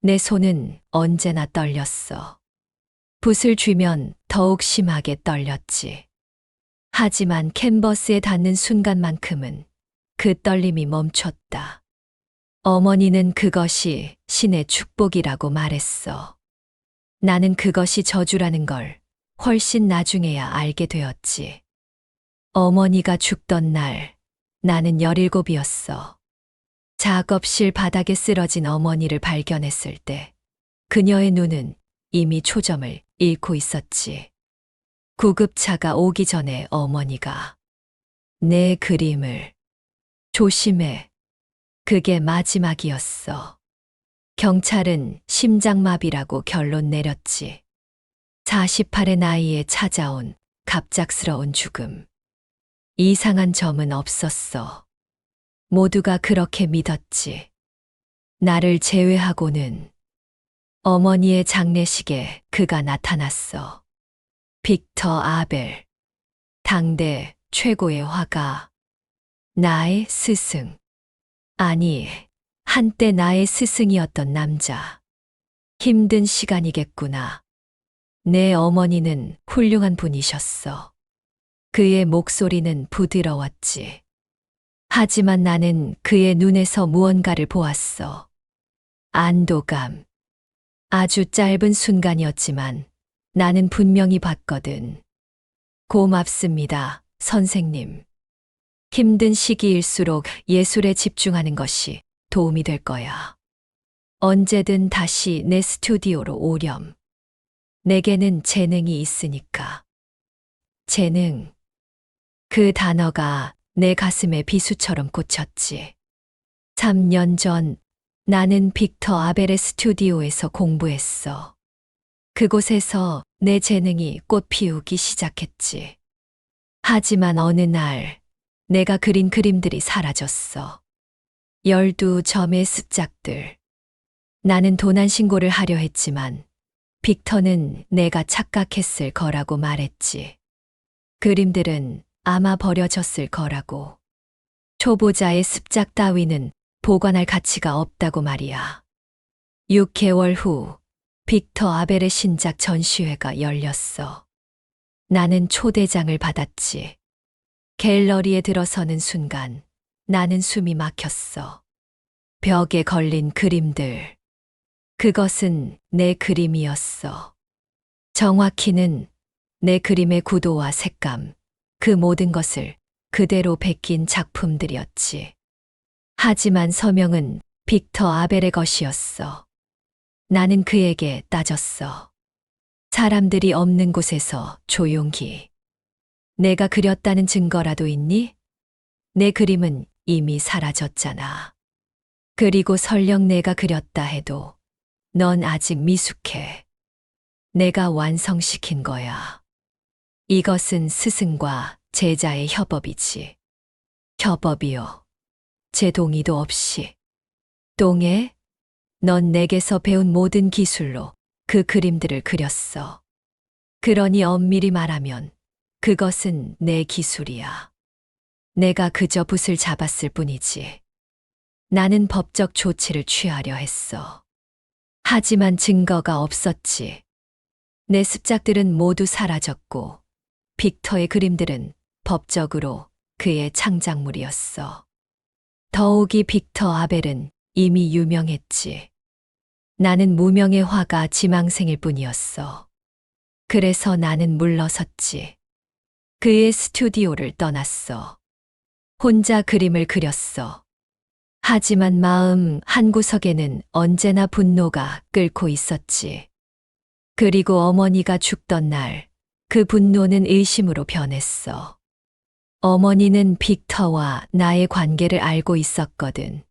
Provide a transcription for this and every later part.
내 손은 언제나 떨렸어. 붓을 쥐면 더욱 심하게 떨렸지. 하지만 캔버스에 닿는 순간만큼은 그 떨림이 멈췄다. 어머니는 그것이 신의 축복이라고 말했어. 나는 그것이 저주라는 걸 훨씬 나중에야 알게 되었지. 어머니가 죽던 날 나는 17이었어. 작업실 바닥에 쓰러진 어머니를 발견했을 때 그녀의 눈은 이미 초점을 잃고 있었지. 구급차가 오기 전에 어머니가 내 그림을 조심해. 그게 마지막이었어. 경찰은 심장마비라고 결론 내렸지. 48의 나이에 찾아온 갑작스러운 죽음. 이상한 점은 없었어. 모두가 그렇게 믿었지. 나를 제외하고는. 어머니의 장례식에 그가 나타났어. 빅터 아벨. 당대 최고의 화가. 나의 스승. 아니, 한때 나의 스승이었던 남자. 힘든 시간이겠구나. 내 어머니는 훌륭한 분이셨어. 그의 목소리는 부드러웠지. 하지만 나는 그의 눈에서 무언가를 보았어. 안도감. 아주 짧은 순간이었지만 나는 분명히 봤거든. 고맙습니다, 선생님. 힘든 시기일수록 예술에 집중하는 것이 도움이 될 거야. 언제든 다시 내 스튜디오로 오렴. 내게는 재능이 있으니까. 재능. 그 단어가 내 가슴에 비수처럼 꽂혔지. 3년 전 나는 빅터 아벨의 스튜디오에서 공부했어. 그곳에서 내 재능이 꽃 피우기 시작했지. 하지만 어느 날 내가 그린 그림들이 사라졌어. 12점의 습작들. 나는 도난 신고를 하려 했지만 빅터는 내가 착각했을 거라고 말했지. 그림들은 아마 버려졌을 거라고. 초보자의 습작 따위는 보관할 가치가 없다고 말이야. 6개월 후 빅터 아벨의 신작 전시회가 열렸어. 나는 초대장을 받았지. 갤러리에 들어서는 순간 나는 숨이 막혔어. 벽에 걸린 그림들. 그것은 내 그림이었어. 정확히는 내 그림의 구도와 색감, 그 모든 것을 그대로 베낀 작품들이었지. 하지만 서명은 빅터 아벨의 것이었어. 나는 그에게 따졌어. 사람들이 없는 곳에서 조용히. 내가 그렸다는 증거라도 있니? 내 그림은 이미 사라졌잖아. 그리고 설령 내가 그렸다 해도 넌 아직 미숙해. 내가 완성시킨 거야. 이것은 스승과 제자의 협업이지. 협업이요. 제 동의도 없이. 동해? 넌 내게서 배운 모든 기술로 그 그림들을 그렸어. 그러니 엄밀히 말하면 그것은 내 기술이야. 내가 그저 붓을 잡았을 뿐이지. 나는 법적 조치를 취하려 했어. 하지만 증거가 없었지. 내 습작들은 모두 사라졌고 빅터의 그림들은 법적으로 그의 창작물이었어. 더욱이 빅터 아벨은 이미 유명했지. 나는 무명의 화가 지망생일 뿐이었어. 그래서 나는 물러섰지. 그의 스튜디오를 떠났어. 혼자 그림을 그렸어. 하지만 마음 한구석에는 언제나 분노가 끓고 있었지. 그리고 어머니가 죽던 날 그 분노는 의심으로 변했어. 어머니는 빅터와 나의 관계를 알고 있었거든.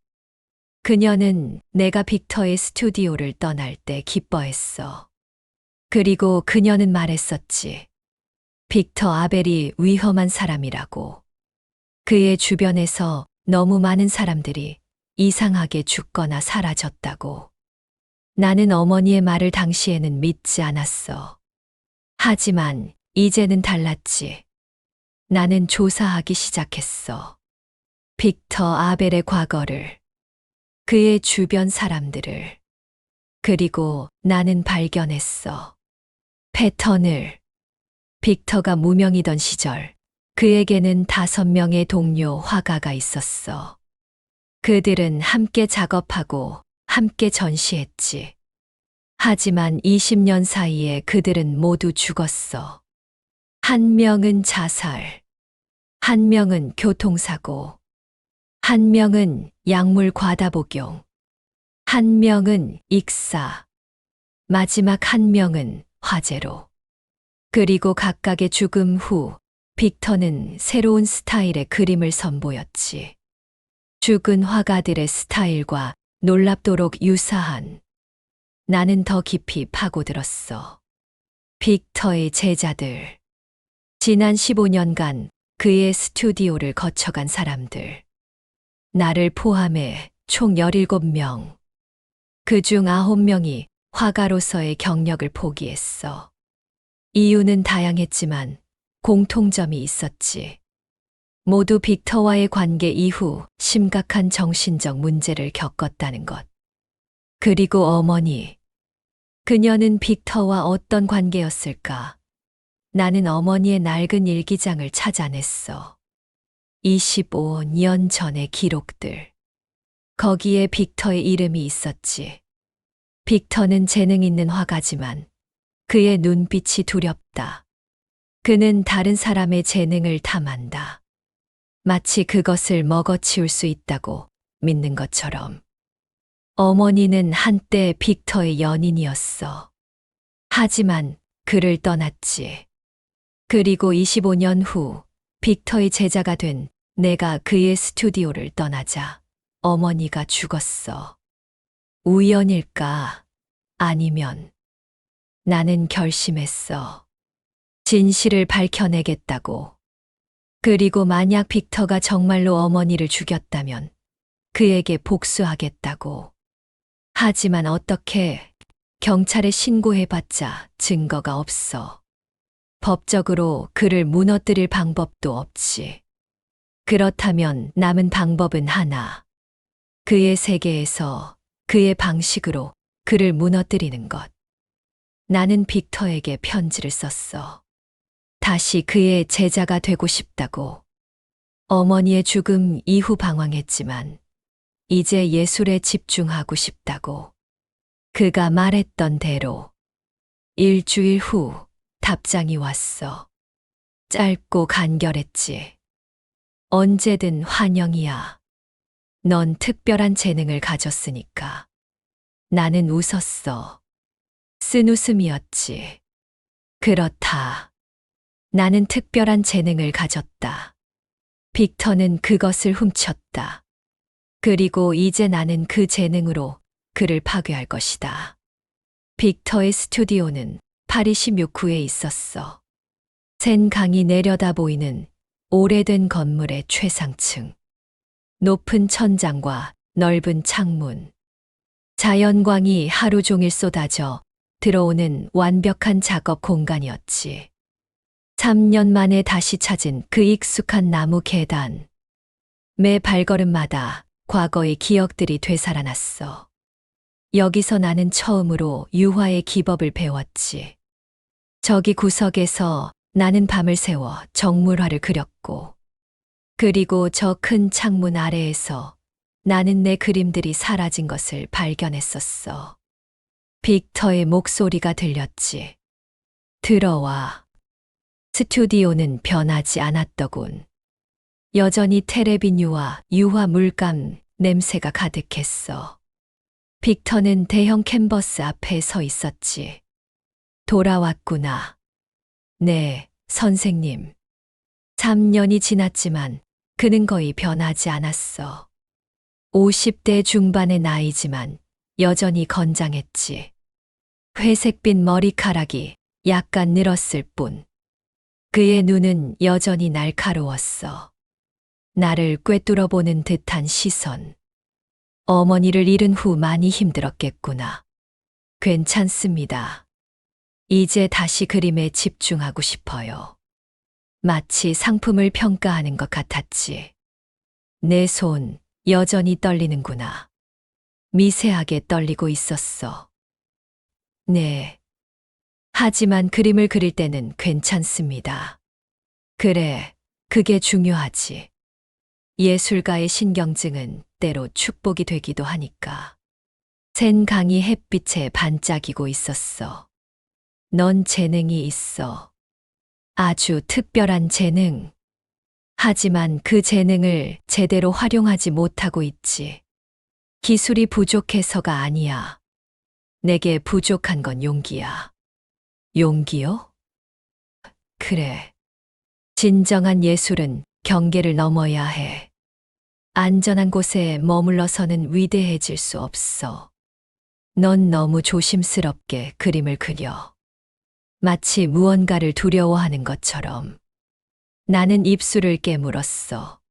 그녀는 내가 빅터의 스튜디오를 떠날 때 기뻐했어. 그리고 그녀는 말했었지. 빅터 아벨이 위험한 사람이라고. 그의 주변에서 너무 많은 사람들이 이상하게 죽거나 사라졌다고. 나는 어머니의 말을 당시에는 믿지 않았어. 하지만 이제는 달랐지. 나는 조사하기 시작했어. 빅터 아벨의 과거를, 그의 주변 사람들을. 그리고 나는 발견했어. 패턴을. 빅터가 무명이던 시절, 그에게는 5명의 동료 화가가 있었어. 그들은 함께 작업하고 함께 전시했지. 하지만 20년 사이에 그들은 모두 죽었어. 한 명은 자살, 한 명은 교통사고, 한 명은 약물 과다 복용, 한 명은 익사, 마지막 한 명은 화재로. 그리고 각각의 죽음 후 빅터는 새로운 스타일의 그림을 선보였지. 죽은 화가들의 스타일과 놀랍도록 유사한. 나는 더 깊이 파고들었어. 빅터의 제자들. 지난 15년간 그의 스튜디오를 거쳐간 사람들. 나를 포함해 총 17명. 그중 9명이 화가로서의 경력을 포기했어. 이유는 다양했지만 공통점이 있었지. 모두 빅터와의 관계 이후 심각한 정신적 문제를 겪었다는 것. 그리고 어머니. 그녀는 빅터와 어떤 관계였을까? 나는 어머니의 낡은 일기장을 찾아냈어. 25년 전의 기록들. 거기에 빅터의 이름이 있었지. 빅터는 재능 있는 화가지만 그의 눈빛이 두렵다. 그는 다른 사람의 재능을 탐한다. 마치 그것을 먹어치울 수 있다고 믿는 것처럼. 어머니는 한때 빅터의 연인이었어. 하지만 그를 떠났지. 그리고 25년 후 빅터의 제자가 된 내가 그의 스튜디오를 떠나자 어머니가 죽었어. 우연일까? 아니면 나는 결심했어. 진실을 밝혀내겠다고. 그리고 만약 빅터가 정말로 어머니를 죽였다면 그에게 복수하겠다고. 하지만 어떻게? 경찰에 신고해봤자 증거가 없어. 법적으로 그를 무너뜨릴 방법도 없지. 그렇다면 남은 방법은 하나. 그의 세계에서 그의 방식으로 그를 무너뜨리는 것. 나는 빅터에게 편지를 썼어. 다시 그의 제자가 되고 싶다고. 어머니의 죽음 이후 방황했지만 이제 예술에 집중하고 싶다고. 그가 말했던 대로. 일주일 후 답장이 왔어. 짧고 간결했지. 언제든 환영이야. 넌 특별한 재능을 가졌으니까. 나는 웃었어. 쓴 웃음이었지. 그렇다. 나는 특별한 재능을 가졌다. 빅터는 그것을 훔쳤다. 그리고 이제 나는 그 재능으로 그를 파괴할 것이다. 빅터의 스튜디오는 파리 16구에 있었어. 센 강이 내려다 보이는 오래된 건물의 최상층. 높은 천장과 넓은 창문. 자연광이 하루 종일 쏟아져 들어오는 완벽한 작업 공간이었지. 3년 만에 다시 찾은 그 익숙한 나무 계단. 매 발걸음마다 과거의 기억들이 되살아났어. 여기서 나는 처음으로 유화의 기법을 배웠지. 저기 구석에서 나는 밤을 새워 정물화를 그렸고, 그리고 저 큰 창문 아래에서 나는 내 그림들이 사라진 것을 발견했었어. 빅터의 목소리가 들렸지. 들어와. 스튜디오는 변하지 않았더군. 여전히 테레비뉴와 유화 물감 냄새가 가득했어. 빅터는 대형 캔버스 앞에 서 있었지. 돌아왔구나. 네, 선생님. 3년이 지났지만 그는 거의 변하지 않았어. 50대 중반의 나이지만 여전히 건장했지. 회색빛 머리카락이 약간 늘었을 뿐. 그의 눈은 여전히 날카로웠어. 나를 꿰뚫어보는 듯한 시선. 어머니를 잃은 후 많이 힘들었겠구나. 괜찮습니다. 이제 다시 그림에 집중하고 싶어요. 마치 상품을 평가하는 것 같았지. 내 손 여전히 떨리는구나. 미세하게 떨리고 있었어. 네. 하지만 그림을 그릴 때는 괜찮습니다. 그래, 그게 중요하지. 예술가의 신경증은 때로 축복이 되기도 하니까. 샌 강이 햇빛에 반짝이고 있었어. 넌 재능이 있어. 아주 특별한 재능. 하지만 그 재능을 제대로 활용하지 못하고 있지. 기술이 부족해서가 아니야. 내게 부족한 건 용기야. 용기요? 그래. 진정한 예술은 경계를 넘어야 해. 안전한 곳에 머물러서는 위대해질 수 없어. 넌 너무 조심스럽게 그림을 그려. 마치 무언가를 두려워하는 것처럼. 나는 입술을 깨물었어.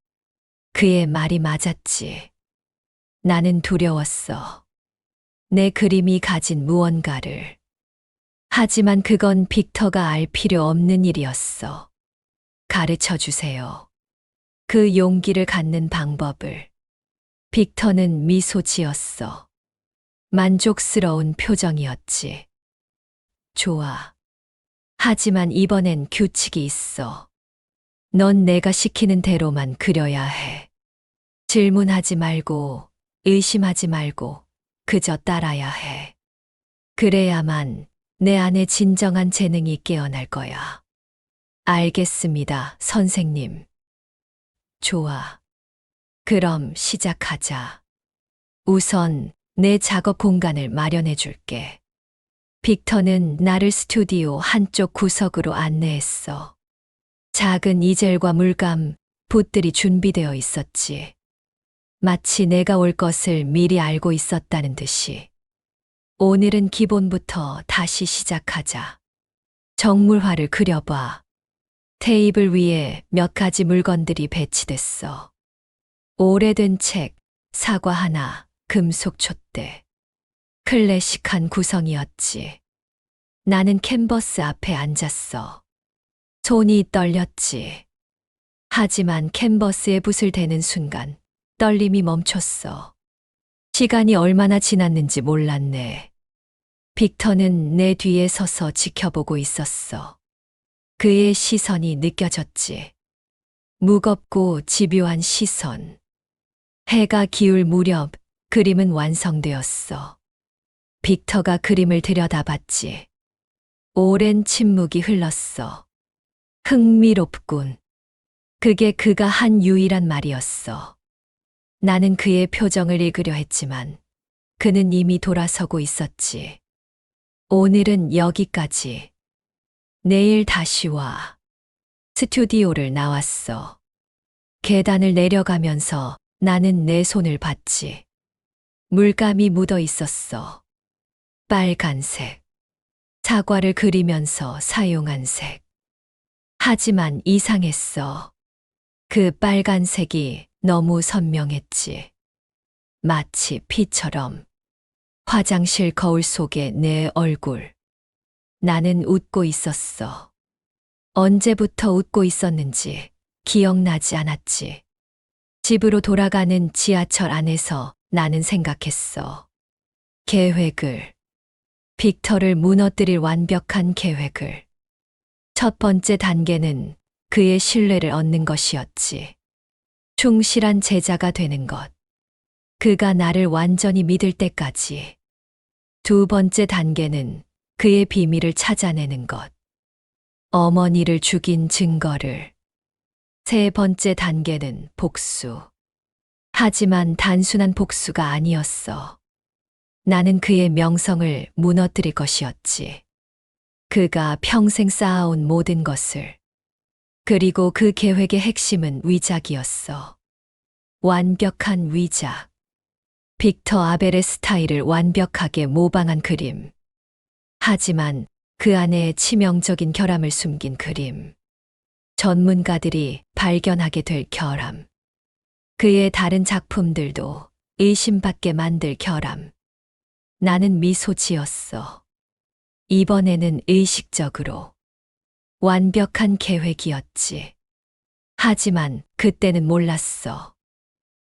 그의 말이 맞았지. 나는 두려웠어. 내 그림이 가진 무언가를. 하지만 그건 빅터가 알 필요 없는 일이었어. 가르쳐 주세요. 그 용기를 갖는 방법을. 빅터는 미소 지었어. 만족스러운 표정이었지. 좋아. 하지만 이번엔 규칙이 있어. 넌 내가 시키는 대로만 그려야 해. 질문하지 말고, 의심하지 말고, 그저 따라야 해. 그래야만 내 안에 진정한 재능이 깨어날 거야. 알겠습니다, 선생님. 좋아. 그럼 시작하자. 우선 내 작업 공간을 마련해 줄게. 빅터는 나를 스튜디오 한쪽 구석으로 안내했어. 작은 이젤과 물감, 붓들이 준비되어 있었지. 마치 내가 올 것을 미리 알고 있었다는 듯이. 오늘은 기본부터 다시 시작하자. 정물화를 그려봐. 테이블 위에 몇 가지 물건들이 배치됐어. 오래된 책, 사과 하나, 금속 촛대. 클래식한 구성이었지. 나는 캔버스 앞에 앉았어. 손이 떨렸지. 하지만 캔버스에 붓을 대는 순간 떨림이 멈췄어. 시간이 얼마나 지났는지 몰랐네. 빅터는 내 뒤에 서서 지켜보고 있었어. 그의 시선이 느껴졌지. 무겁고 집요한 시선. 해가 기울 무렵 그림은 완성되었어. 빅터가 그림을 들여다봤지. 오랜 침묵이 흘렀어. 흥미롭군. 그게 그가 한 유일한 말이었어. 나는 그의 표정을 읽으려 했지만 그는 이미 돌아서고 있었지. 오늘은 여기까지. 내일 다시 와. 스튜디오를 나왔어. 계단을 내려가면서 나는 내 손을 봤지. 물감이 묻어 있었어. 빨간색. 사과를 그리면서 사용한 색. 하지만 이상했어. 그 빨간색이 너무 선명했지. 마치 피처럼. 화장실 거울 속의 내 얼굴. 나는 웃고 있었어. 언제부터 웃고 있었는지 기억나지 않았지. 집으로 돌아가는 지하철 안에서 나는 생각했어. 계획을. 빅터를 무너뜨릴 완벽한 계획을. 첫 번째 단계는 그의 신뢰를 얻는 것이었지. 충실한 제자가 되는 것. 그가 나를 완전히 믿을 때까지. 두 번째 단계는 그의 비밀을 찾아내는 것. 어머니를 죽인 증거를. 세 번째 단계는 복수. 하지만 단순한 복수가 아니었어. 나는 그의 명성을 무너뜨릴 것이었지. 그가 평생 쌓아온 모든 것을. 그리고 그 계획의 핵심은 위작이었어. 완벽한 위작. 빅터 아벨의 스타일을 완벽하게 모방한 그림. 하지만 그 안에 치명적인 결함을 숨긴 그림. 전문가들이 발견하게 될 결함. 그의 다른 작품들도 의심받게 만들 결함. 나는 미소 지었어. 이번에는 의식적으로. 완벽한 계획이었지. 하지만 그때는 몰랐어.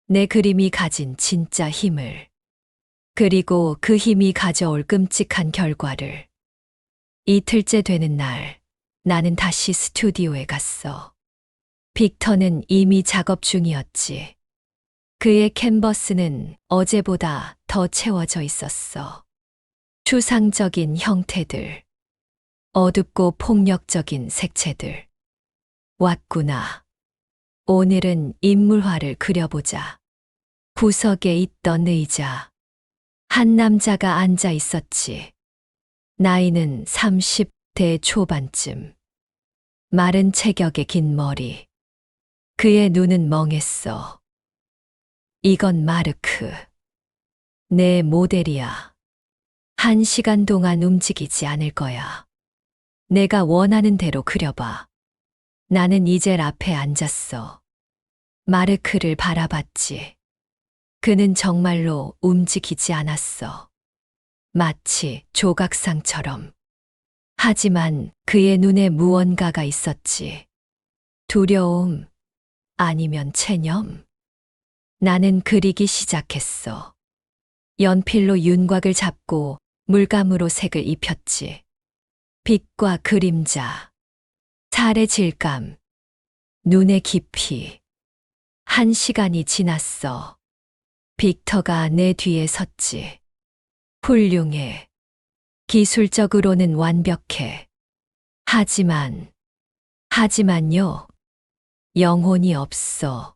내 그림이 가진 진짜 힘을. 그리고 그 힘이 가져올 끔찍한 결과를. 이틀째 되는 날, 나는 다시 스튜디오에 갔어. 빅터는 이미 작업 중이었지. 그의 캔버스는 어제보다 더 채워져 있었어. 추상적인 형태들, 어둡고 폭력적인 색채들. 왔구나. 오늘은 인물화를 그려보자. 구석에 있던 의자. 한 남자가 앉아 있었지. 나이는 30대 초반쯤. 마른 체격의 긴 머리. 그의 눈은 멍했어. 이건 마르크. 내 모델이야. 1시간 동안 움직이지 않을 거야. 내가 원하는 대로 그려봐. 나는 이젤 앞에 앉았어. 마르크를 바라봤지. 그는 정말로 움직이지 않았어. 마치 조각상처럼. 하지만 그의 눈에 무언가가 있었지. 두려움, 아니면 체념. 나는 그리기 시작했어. 연필로 윤곽을 잡고 물감으로 색을 입혔지. 빛과 그림자, 살의 질감, 눈의 깊이. 1시간이 지났어. 빅터가 내 뒤에 섰지. 훌륭해. 기술적으로는 완벽해. 하지만요, 영혼이 없어.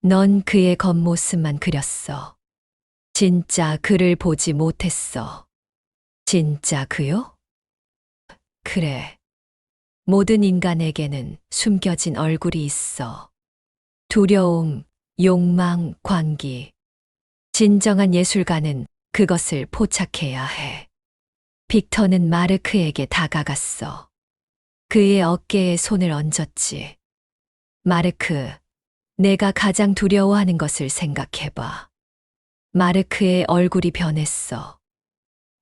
넌 그의 겉모습만 그렸어. 진짜 그를 보지 못했어. 진짜 그요? 그래. 모든 인간에게는 숨겨진 얼굴이 있어. 두려움, 욕망, 광기. 진정한 예술가는 그것을 포착해야 해. 빅터는 마르크에게 다가갔어. 그의 어깨에 손을 얹었지. 마르크, 내가 가장 두려워하는 것을 생각해봐. 마르크의 얼굴이 변했어.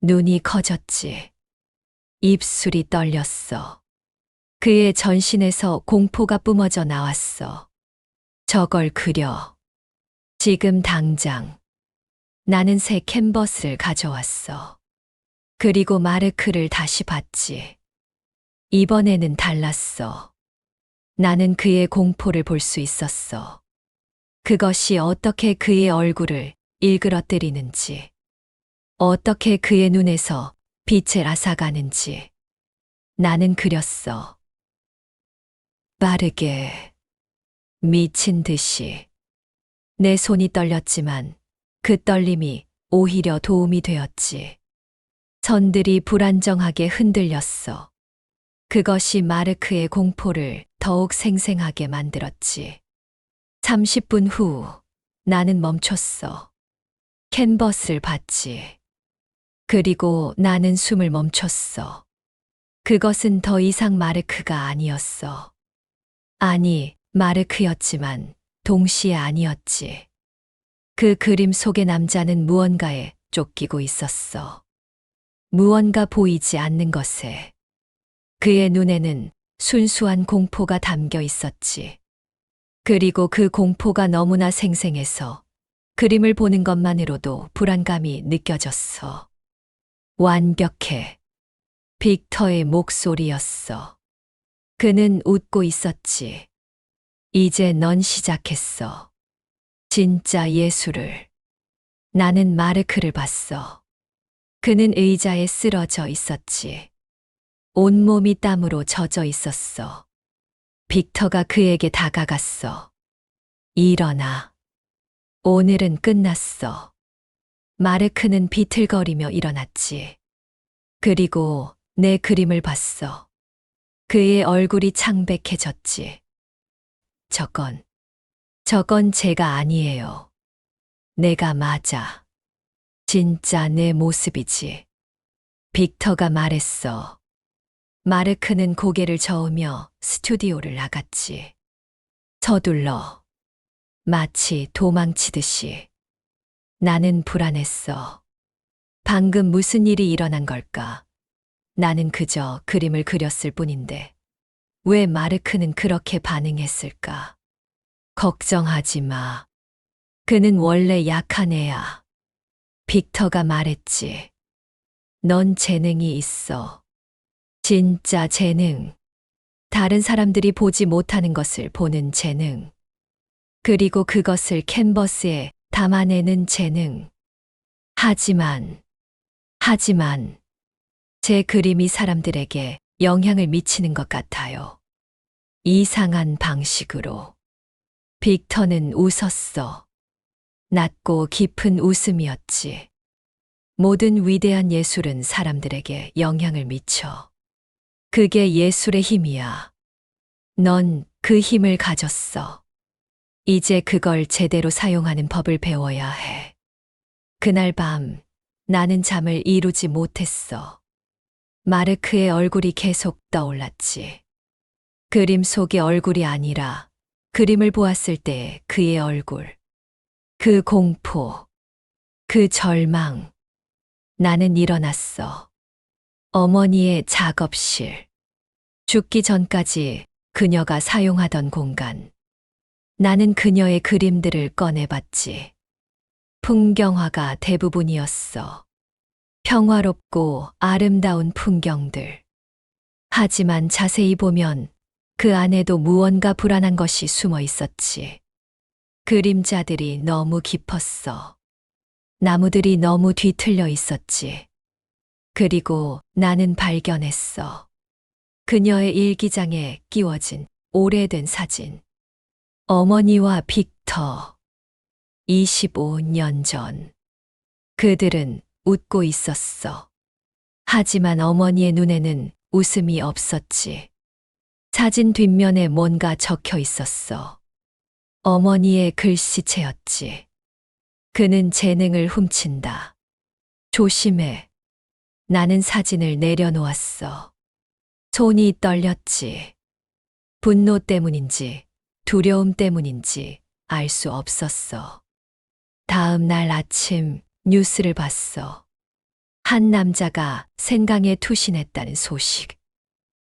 눈이 커졌지. 입술이 떨렸어. 그의 전신에서 공포가 뿜어져 나왔어. 저걸 그려. 지금 당장. 나는 새 캔버스를 가져왔어. 그리고 마르크를 다시 봤지. 이번에는 달랐어. 나는 그의 공포를 볼 수 있었어. 그것이 어떻게 그의 얼굴을 일그러뜨리는지, 어떻게 그의 눈에서 빛을 앗아가는지. 나는 그렸어. 빠르게, 미친 듯이. 내 손이 떨렸지만 그 떨림이 오히려 도움이 되었지. 선들이 불안정하게 흔들렸어. 그것이 마르크의 공포를 더욱 생생하게 만들었지. 30분 후 나는 멈췄어. 캔버스를 봤지. 그리고 나는 숨을 멈췄어. 그것은 더 이상 마르크가 아니었어. 아니, 마르크였지만 동시에 아니었지. 그 그림 속의 남자는 무언가에 쫓기고 있었어. 무언가 보이지 않는 것에. 그의 눈에는 순수한 공포가 담겨 있었지. 그리고 그 공포가 너무나 생생해서 그림을 보는 것만으로도 불안감이 느껴졌어. 완벽해. 빅터의 목소리였어. 그는 웃고 있었지. 이제 넌 시작했어. 진짜 예술을. 나는 마르크를 봤어. 그는 의자에 쓰러져 있었지. 온몸이 땀으로 젖어 있었어. 빅터가 그에게 다가갔어. 일어나. 오늘은 끝났어. 마르크는 비틀거리며 일어났지. 그리고 내 그림을 봤어. 그의 얼굴이 창백해졌지. 저건 제가 아니에요. 내가 맞아. 진짜 내 모습이지. 빅터가 말했어. 마르크는 고개를 저으며 스튜디오를 나갔지. 서둘러. 마치 도망치듯이. 나는 불안했어. 방금 무슨 일이 일어난 걸까? 나는 그저 그림을 그렸을 뿐인데 왜 마르크는 그렇게 반응했을까? 걱정하지 마. 그는 원래 약한 애야. 빅터가 말했지. 넌 재능이 있어. 진짜 재능. 다른 사람들이 보지 못하는 것을 보는 재능. 그리고 그것을 캔버스에 담아내는 재능. 하지만, 제 그림이 사람들에게 영향을 미치는 것 같아요. 이상한 방식으로. 빅터는 웃었어. 낮고 깊은 웃음이었지. 모든 위대한 예술은 사람들에게 영향을 미쳐. 그게 예술의 힘이야. 넌 그 힘을 가졌어. 이제 그걸 제대로 사용하는 법을 배워야 해. 그날 밤 나는 잠을 이루지 못했어. 마르크의 얼굴이 계속 떠올랐지. 그림 속의 얼굴이 아니라 그림을 보았을 때 그의 얼굴. 그 공포, 그 절망. 나는 일어났어. 어머니의 작업실. 죽기 전까지 그녀가 사용하던 공간. 나는 그녀의 그림들을 꺼내봤지. 풍경화가 대부분이었어. 평화롭고 아름다운 풍경들. 하지만 자세히 보면 그 안에도 무언가 불안한 것이 숨어 있었지. 그림자들이 너무 깊었어. 나무들이 너무 뒤틀려 있었지. 그리고 나는 발견했어. 그녀의 일기장에 끼워진 오래된 사진. 어머니와 빅터. 25년 전. 그들은 웃고 있었어. 하지만 어머니의 눈에는 웃음이 없었지. 사진 뒷면에 뭔가 적혀 있었어. 어머니의 글씨체였지. 그는 재능을 훔친다. 조심해. 나는 사진을 내려놓았어. 손이 떨렸지. 분노 때문인지 두려움 때문인지 알 수 없었어. 다음 날 아침 뉴스를 봤어. 한 남자가 생강에 투신했다는 소식.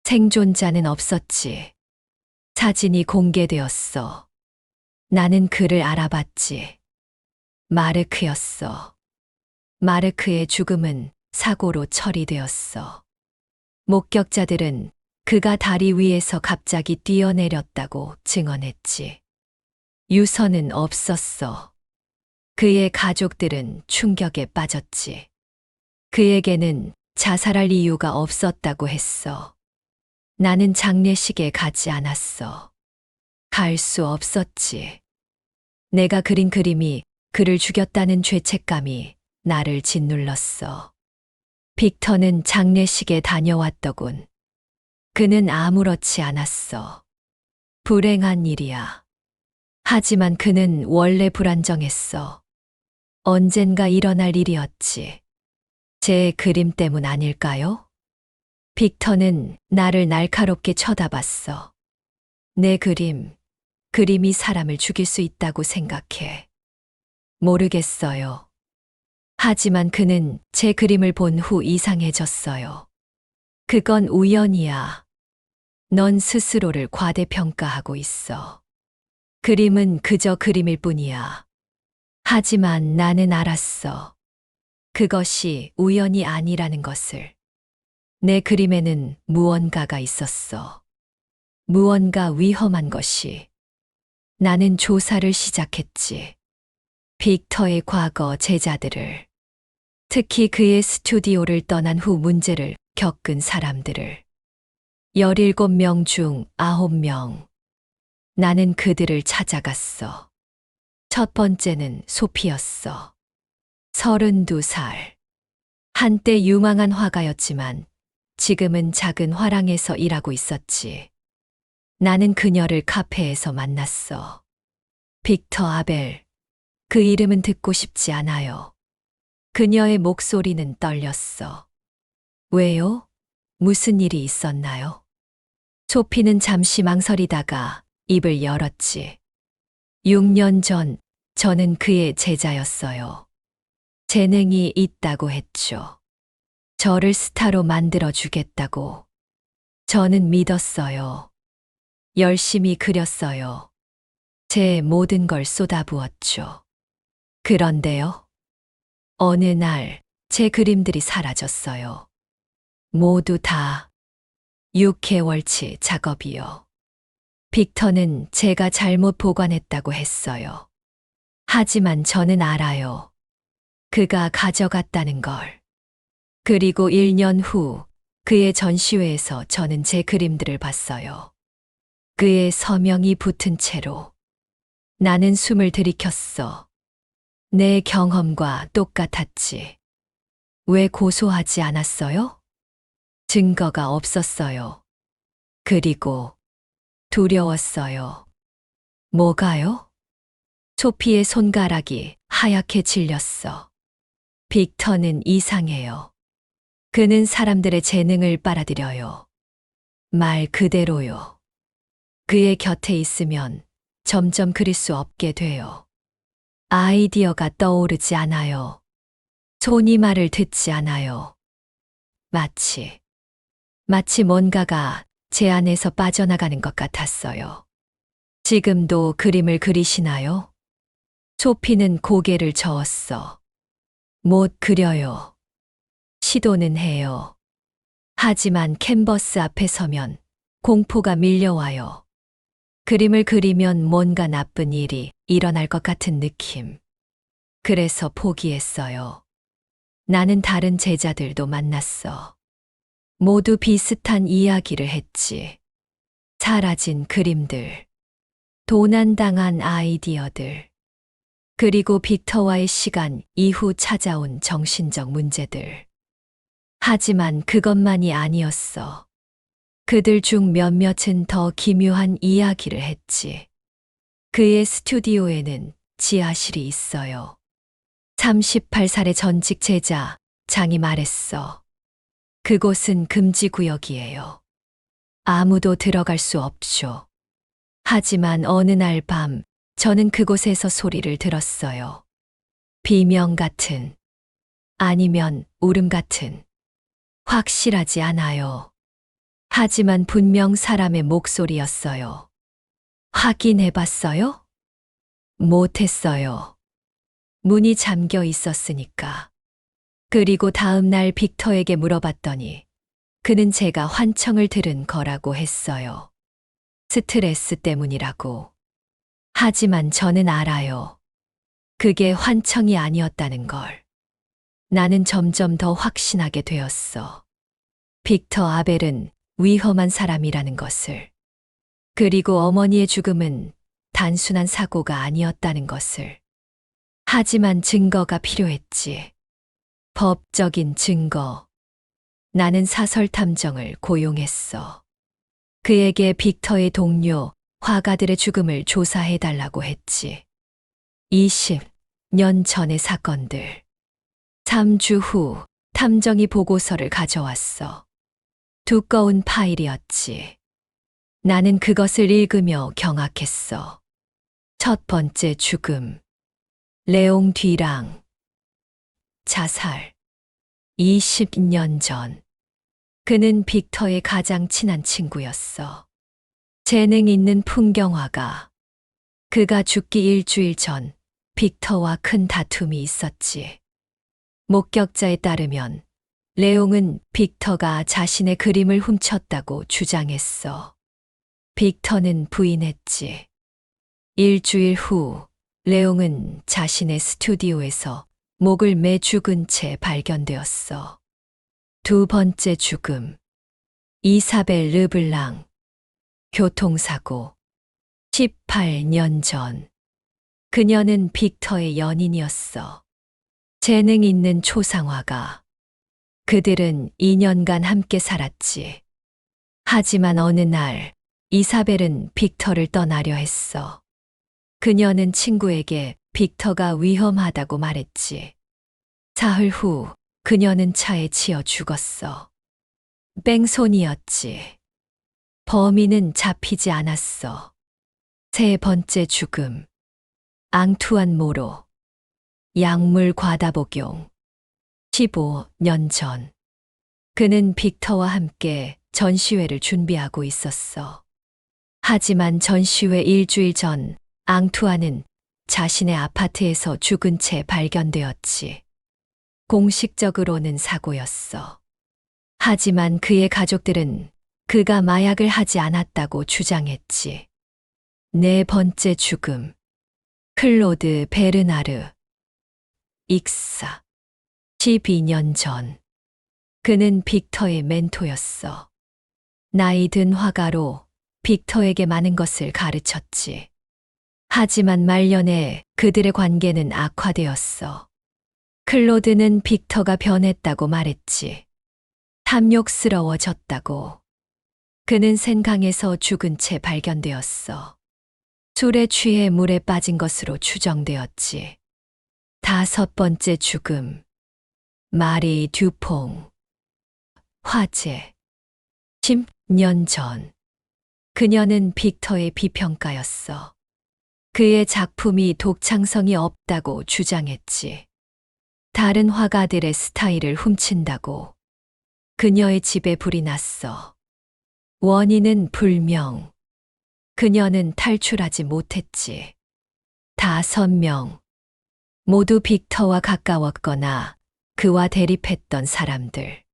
생존자는 없었지. 사진이 공개되었어. 나는 그를 알아봤지. 마르크였어. 마르크의 죽음은 사고로 처리되었어. 목격자들은 그가 다리 위에서 갑자기 뛰어내렸다고 증언했지. 유서는 없었어. 그의 가족들은 충격에 빠졌지. 그에게는 자살할 이유가 없었다고 했어. 나는 장례식에 가지 않았어. 갈 수 없었지. 내가 그린 그림이 그를 죽였다는 죄책감이 나를 짓눌렀어. 빅터는 장례식에 다녀왔더군. 그는 아무렇지 않았어. 불행한 일이야. 하지만 그는 원래 불안정했어. 언젠가 일어날 일이었지. 제 그림 때문 아닐까요? 빅터는 나를 날카롭게 쳐다봤어. 내 그림이 사람을 죽일 수 있다고 생각해. 모르겠어요. 하지만 그는 제 그림을 본 후 이상해졌어요. 그건 우연이야. 넌 스스로를 과대평가하고 있어. 그림은 그저 그림일 뿐이야. 하지만 나는 알았어. 그것이 우연이 아니라는 것을. 내 그림에는 무언가가 있었어. 무언가 위험한 것이. 나는 조사를 시작했지. 빅터의 과거 제자들을. 특히 그의 스튜디오를 떠난 후 문제를 겪은 사람들을. 17명 중 9명. 나는 그들을 찾아갔어. 첫 번째는 소피였어. 32살. 한때 유망한 화가였지만 지금은 작은 화랑에서 일하고 있었지. 나는 그녀를 카페에서 만났어. 빅터 아벨. 그 이름은 듣고 싶지 않아요. 그녀의 목소리는 떨렸어. 왜요? 무슨 일이 있었나요? 소피는 잠시 망설이다가 입을 열었지. 6년 전 저는 그의 제자였어요. 재능이 있다고 했죠. 저를 스타로 만들어 주겠다고. 저는 믿었어요. 열심히 그렸어요. 제 모든 걸 쏟아부었죠. 그런데요. 어느 날 제 그림들이 사라졌어요. 모두 다 6개월치 작업이요. 빅터는 제가 잘못 보관했다고 했어요. 하지만 저는 알아요. 그가 가져갔다는 걸. 그리고 1년 후 그의 전시회에서 저는 제 그림들을 봤어요. 그의 서명이 붙은 채로. 나는 숨을 들이켰어. 내 경험과 똑같았지. 왜 고소하지 않았어요? 증거가 없었어요. 그리고 두려웠어요. 뭐가요? 소피의 손가락이 하얗게 질렸어. 빅터는 이상해요. 그는 사람들의 재능을 빨아들여요. 말 그대로요. 그의 곁에 있으면 점점 그릴 수 없게 돼요. 아이디어가 떠오르지 않아요. 손이 말을 듣지 않아요. 마치 뭔가가 제 안에서 빠져나가는 것 같았어요. 지금도 그림을 그리시나요? 소피는 고개를 저었어. 못 그려요. 시도는 해요. 하지만 캔버스 앞에 서면 공포가 밀려와요. 그림을 그리면 뭔가 나쁜 일이 일어날 것 같은 느낌. 그래서 포기했어요. 나는 다른 제자들도 만났어. 모두 비슷한 이야기를 했지. 사라진 그림들, 도난당한 아이디어들, 그리고 빅터와의 시간 이후 찾아온 정신적 문제들. 하지만 그것만이 아니었어. 그들 중 몇몇은 더 기묘한 이야기를 했지. 그의 스튜디오에는 지하실이 있어요. 38살의 전직 제자 장이 말했어. 그곳은 금지구역이에요. 아무도 들어갈 수 없죠. 하지만 어느 날 밤 저는 그곳에서 소리를 들었어요. 비명 같은, 아니면 울음 같은. 확실하지 않아요. 하지만 분명 사람의 목소리였어요. 확인해 봤어요? 못했어요. 문이 잠겨 있었으니까. 그리고 다음 날 빅터에게 물어봤더니 그는 제가 환청을 들은 거라고 했어요. 스트레스 때문이라고. 하지만 저는 알아요. 그게 환청이 아니었다는 걸. 나는 점점 더 확신하게 되었어. 빅터 아벨은 위험한 사람이라는 것을. 그리고 어머니의 죽음은 단순한 사고가 아니었다는 것을. 하지만 증거가 필요했지. 법적인 증거. 나는 사설 탐정을 고용했어. 그에게 빅터의 동료, 화가들의 죽음을 조사해달라고 했지. 20년 전의 사건들. 3주 후 탐정이 보고서를 가져왔어. 두꺼운 파일이었지. 나는 그것을 읽으며 경악했어. 첫 번째 죽음. 레옹 뒤랑. 자살. 20년 전. 그는 빅터의 가장 친한 친구였어. 재능 있는 풍경화가. 그가 죽기 일주일 전 빅터와 큰 다툼이 있었지. 목격자에 따르면 레옹은 빅터가 자신의 그림을 훔쳤다고 주장했어. 빅터는 부인했지. 일주일 후 레옹은 자신의 스튜디오에서 목을 매 죽은 채 발견되었어. 두 번째 죽음. 이사벨 르블랑. 교통사고. 18년 전. 그녀는 빅터의 연인이었어. 재능 있는 초상화가. 그들은 2년간 함께 살았지. 하지만 어느 날 이사벨은 빅터를 떠나려 했어. 그녀는 친구에게 빅터가 위험하다고 말했지. 사흘 후 그녀는 차에 치여 죽었어. 뺑소니였지. 범인은 잡히지 않았어. 세 번째 죽음. 앙투안 모로. 약물 과다 복용. 15년 전. 그는 빅터와 함께 전시회를 준비하고 있었어. 하지만 전시회 일주일 전 앙투안은 자신의 아파트에서 죽은 채 발견되었지. 공식적으로는 사고였어. 하지만 그의 가족들은 그가 마약을 하지 않았다고 주장했지. 네 번째 죽음. 클로드 베르나르. 익사. 12년 전. 그는 빅터의 멘토였어. 나이 든 화가로 빅터에게 많은 것을 가르쳤지. 하지만 말년에 그들의 관계는 악화되었어. 클로드는 빅터가 변했다고 말했지. 탐욕스러워졌다고. 그는 센강에서 죽은 채 발견되었어. 술에 취해 물에 빠진 것으로 추정되었지. 다섯 번째 죽음. 마리 듀퐁. 화재. 10년 전. 그녀는 빅터의 비평가였어. 그의 작품이 독창성이 없다고 주장했지. 다른 화가들의 스타일을 훔친다고. 그녀의 집에 불이 났어. 원인은 불명. 그녀는 탈출하지 못했지. 5명. 모두 빅터와 가까웠거나 그와 대립했던 사람들.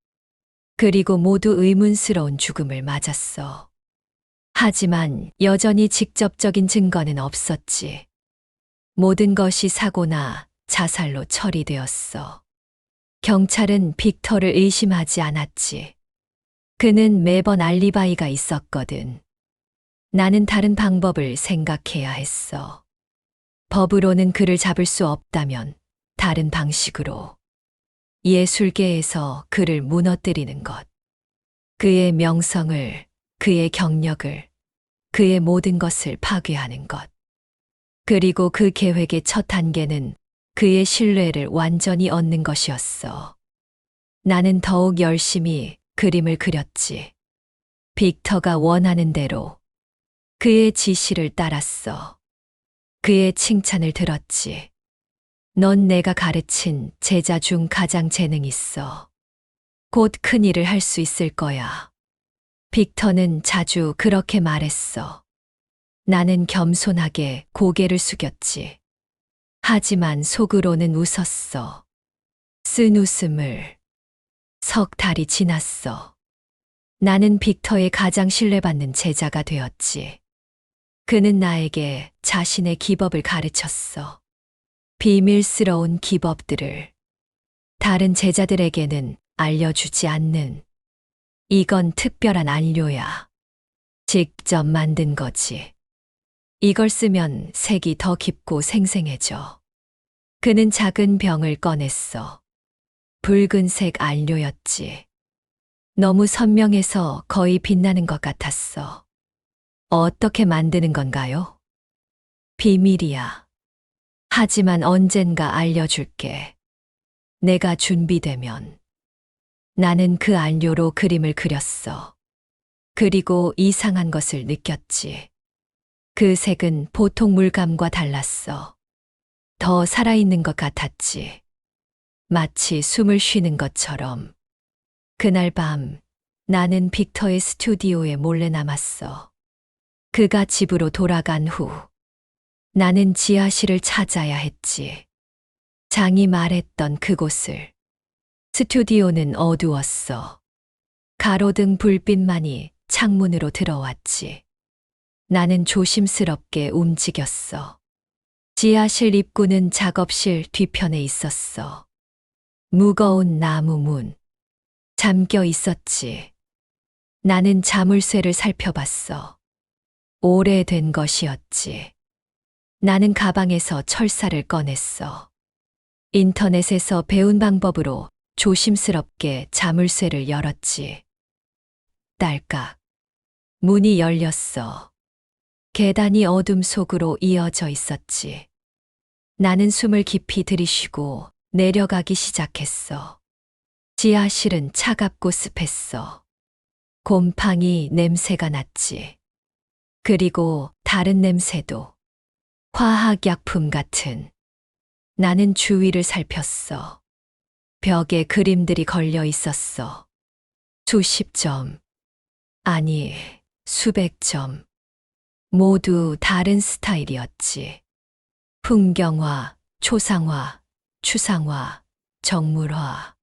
그리고 모두 의문스러운 죽음을 맞았어. 하지만 여전히 직접적인 증거는 없었지. 모든 것이 사고나 자살로 처리되었어. 경찰은 빅터를 의심하지 않았지. 그는 매번 알리바이가 있었거든. 나는 다른 방법을 생각해야 했어. 법으로는 그를 잡을 수 없다면 다른 방식으로. 예술계에서 그를 무너뜨리는 것. 그의 명성을, 그의 경력을, 그의 모든 것을 파괴하는 것. 그리고 그 계획의 첫 단계는 그의 신뢰를 완전히 얻는 것이었어. 나는 더욱 열심히 그림을 그렸지. 빅터가 원하는 대로. 그의 지시를 따랐어. 그의 칭찬을 들었지. 넌 내가 가르친 제자 중 가장 재능 있어. 곧 큰 일을 할 수 있을 거야. 빅터는 자주 그렇게 말했어. 나는 겸손하게 고개를 숙였지. 하지만 속으로는 웃었어. 쓴 웃음을. 석 달이 지났어. 나는 빅터의 가장 신뢰받는 제자가 되었지. 그는 나에게 자신의 기법을 가르쳤어. 비밀스러운 기법들을. 다른 제자들에게는 알려주지 않는. 이건 특별한 안료야. 직접 만든 거지. 이걸 쓰면 색이 더 깊고 생생해져. 그는 작은 병을 꺼냈어. 붉은색 안료였지. 너무 선명해서 거의 빛나는 것 같았어. 어떻게 만드는 건가요? 비밀이야. 하지만 언젠가 알려줄게. 내가 준비되면. 나는 그 안료로 그림을 그렸어. 그리고 이상한 것을 느꼈지. 그 색은 보통 물감과 달랐어. 더 살아있는 것 같았지. 마치 숨을 쉬는 것처럼. 그날 밤 나는 빅터의 스튜디오에 몰래 남았어. 그가 집으로 돌아간 후 나는 지하실을 찾아야 했지. 장이 말했던 그곳을. 스튜디오는 어두웠어. 가로등 불빛만이 창문으로 들어왔지. 나는 조심스럽게 움직였어. 지하실 입구는 작업실 뒤편에 있었어. 무거운 나무 문. 잠겨 있었지. 나는 자물쇠를 살펴봤어. 오래된 것이었지. 나는 가방에서 철사를 꺼냈어. 인터넷에서 배운 방법으로 조심스럽게 자물쇠를 열었지. 딸깍. 문이 열렸어. 계단이 어둠 속으로 이어져 있었지. 나는 숨을 깊이 들이쉬고 내려가기 시작했어. 지하실은 차갑고 습했어. 곰팡이 냄새가 났지. 그리고 다른 냄새도. 화학약품 같은. 나는 주위를 살폈어. 벽에 그림들이 걸려 있었어. 수십 점. 아니, 수백 점. 모두 다른 스타일이었지. 풍경화, 초상화, 추상화, 정물화.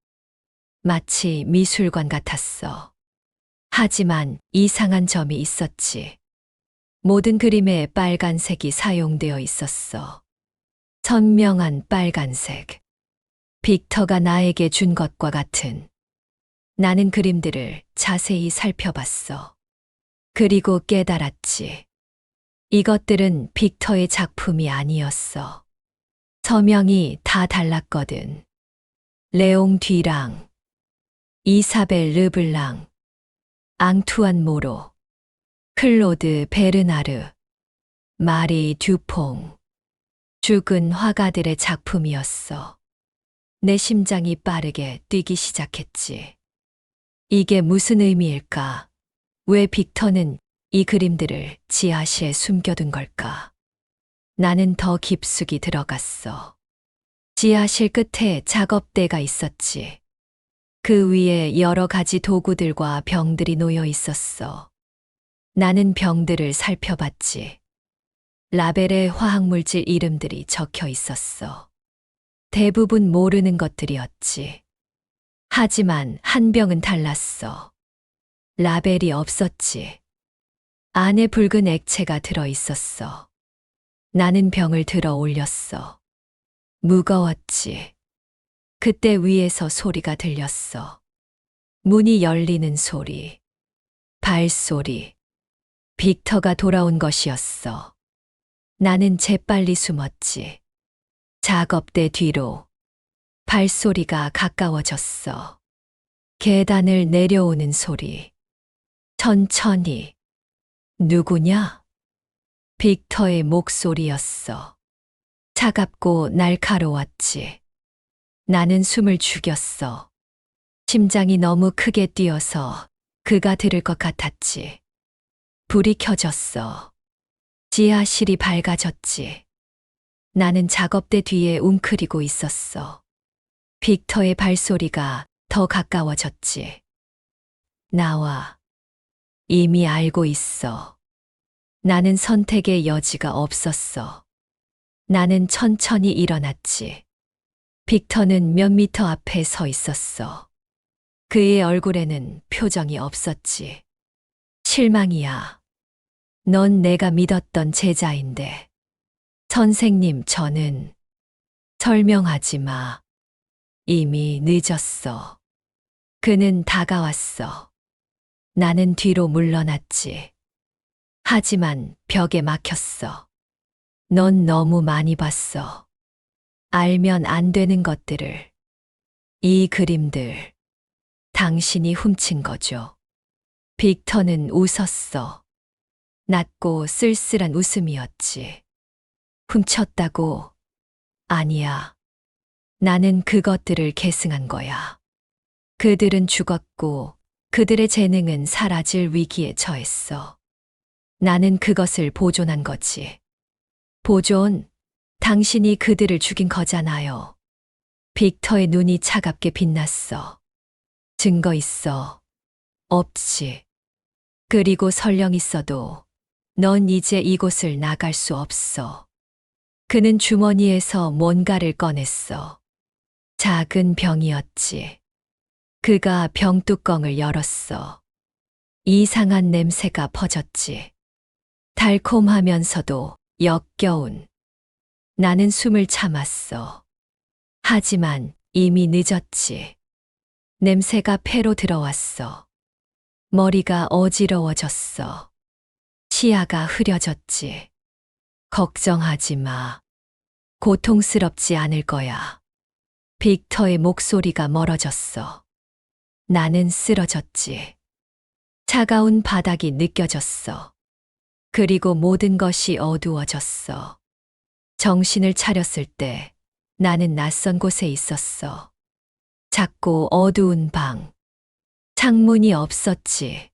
마치 미술관 같았어. 하지만 이상한 점이 있었지. 모든 그림에 빨간색이 사용되어 있었어. 선명한 빨간색. 빅터가 나에게 준 것과 같은. 나는 그림들을 자세히 살펴봤어. 그리고 깨달았지. 이것들은 빅터의 작품이 아니었어. 서명이 다 달랐거든. 레옹 뒤랑, 이사벨 르블랑, 앙투안 모로, 클로드 베르나르, 마리 듀퐁. 죽은 화가들의 작품이었어. 내 심장이 빠르게 뛰기 시작했지. 이게 무슨 의미일까? 왜 빅터는 이 그림들을 지하실에 숨겨둔 걸까? 나는 더 깊숙이 들어갔어. 지하실 끝에 작업대가 있었지. 그 위에 여러 가지 도구들과 병들이 놓여 있었어. 나는 병들을 살펴봤지. 라벨에 화학물질 이름들이 적혀 있었어. 대부분 모르는 것들이었지. 하지만 한 병은 달랐어. 라벨이 없었지. 안에 붉은 액체가 들어 있었어. 나는 병을 들어 올렸어. 무거웠지. 그때 위에서 소리가 들렸어. 문이 열리는 소리. 발소리. 빅터가 돌아온 것이었어. 나는 재빨리 숨었지. 작업대 뒤로. 발소리가 가까워졌어. 계단을 내려오는 소리. 천천히. 누구냐? 빅터의 목소리였어. 차갑고 날카로웠지. 나는 숨을 죽였어. 심장이 너무 크게 뛰어서 그가 들을 것 같았지. 불이 켜졌어. 지하실이 밝아졌지. 나는 작업대 뒤에 웅크리고 있었어. 빅터의 발소리가 더 가까워졌지. 나와. 이미 알고 있어. 나는 선택의 여지가 없었어. 나는 천천히 일어났지. 빅터는 몇 미터 앞에 서 있었어. 그의 얼굴에는 표정이 없었지. 실망이야. 넌 내가 믿었던 제자인데. 선생님, 저는 설명하지 마. 이미 늦었어. 그는 다가왔어. 나는 뒤로 물러났지. 하지만 벽에 막혔어. 넌 너무 많이 봤어. 알면 안 되는 것들을. 이 그림들. 당신이 훔친 거죠. 빅터는 웃었어. 낮고 쓸쓸한 웃음이었지. 훔쳤다고? 아니야. 나는 그것들을 계승한 거야. 그들은 죽었고 그들의 재능은 사라질 위기에 처했어. 나는 그것을 보존한 거지. 보존? 당신이 그들을 죽인 거잖아요. 빅터의 눈이 차갑게 빛났어. 증거 있어. 없지. 그리고 설령 있어도 넌 이제 이곳을 나갈 수 없어. 그는 주머니에서 뭔가를 꺼냈어. 작은 병이었지. 그가 병뚜껑을 열었어. 이상한 냄새가 퍼졌지. 달콤하면서도 역겨운. 나는 숨을 참았어. 하지만 이미 늦었지. 냄새가 폐로 들어왔어. 머리가 어지러워졌어. 시야가 흐려졌지. 걱정하지 마. 고통스럽지 않을 거야. 빅터의 목소리가 멀어졌어. 나는 쓰러졌지. 차가운 바닥이 느껴졌어. 그리고 모든 것이 어두워졌어. 정신을 차렸을 때 나는 낯선 곳에 있었어. 작고 어두운 방. 창문이 없었지.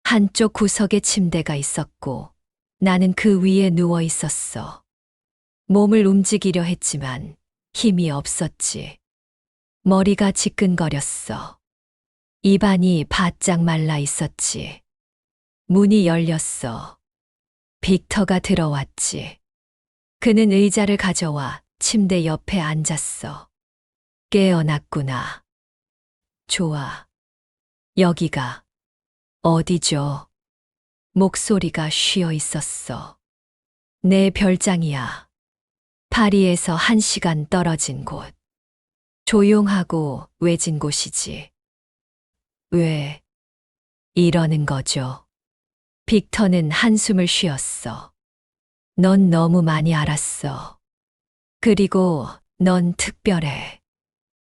한쪽 구석에 침대가 있었고 나는 그 위에 누워 있었어. 몸을 움직이려 했지만 힘이 없었지. 머리가 지끈거렸어. 입안이 바짝 말라 있었지. 문이 열렸어. 빅터가 들어왔지. 그는 의자를 가져와 침대 옆에 앉았어. 깨어났구나. 좋아. 여기가 어디죠? 목소리가 쉬어 있었어. 내 별장이야. 파리에서 1시간 떨어진 곳. 조용하고 외진 곳이지. 왜 이러는 거죠? 빅터는 한숨을 쉬었어. 넌 너무 많이 알았어. 그리고 넌 특별해.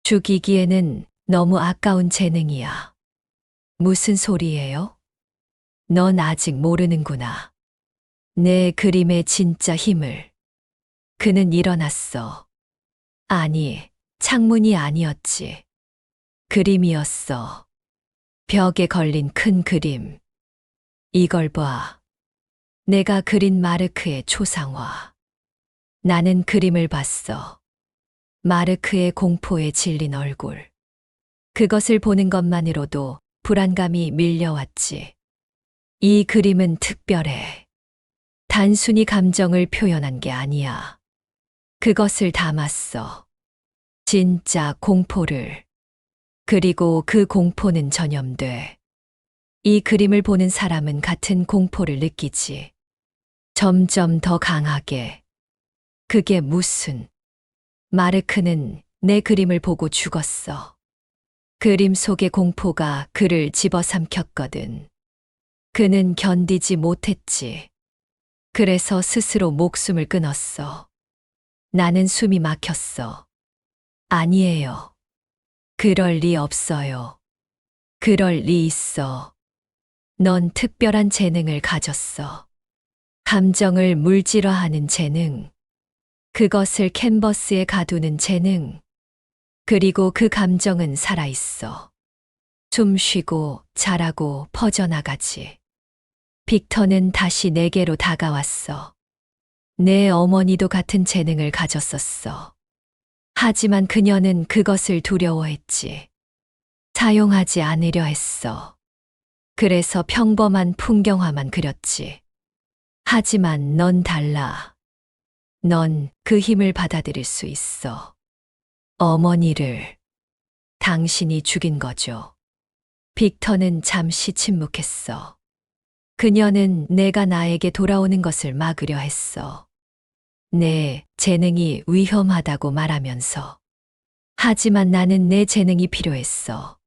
죽이기에는 너무 아까운 재능이야. 무슨 소리예요? 넌 아직 모르는구나. 내 그림의 진짜 힘을. 그는 일어났어. 아니, 창문이 아니었지. 그림이었어. 벽에 걸린 큰 그림. 이걸 봐. 내가 그린 마르크의 초상화. 나는 그림을 봤어. 마르크의 공포에 질린 얼굴. 그것을 보는 것만으로도 불안감이 밀려왔지. 이 그림은 특별해. 단순히 감정을 표현한 게 아니야. 그것을 담았어. 진짜 공포를. 그리고 그 공포는 전염돼. 이 그림을 보는 사람은 같은 공포를 느끼지. 점점 더 강하게. 그게 무슨. 마르크는 내 그림을 보고 죽었어. 그림 속의 공포가 그를 집어삼켰거든. 그는 견디지 못했지. 그래서 스스로 목숨을 끊었어. 나는 숨이 막혔어. 아니에요. 그럴 리 없어요. 그럴 리 있어. 넌 특별한 재능을 가졌어. 감정을 물질화하는 재능. 그것을 캔버스에 가두는 재능. 그리고 그 감정은 살아있어. 숨 쉬고 자라고 퍼져나가지. 빅터는 다시 내게로 다가왔어. 내 어머니도 같은 재능을 가졌었어. 하지만 그녀는 그것을 두려워했지. 사용하지 않으려 했어. 그래서 평범한 풍경화만 그렸지. 하지만 넌 달라. 넌 그 힘을 받아들일 수 있어. 어머니를 당신이 죽인 거죠. 빅터는 잠시 침묵했어. 그녀는 내가 나에게 돌아오는 것을 막으려 했어. 내 재능이 위험하다고 말하면서. 하지만 나는 내 재능이 필요했어.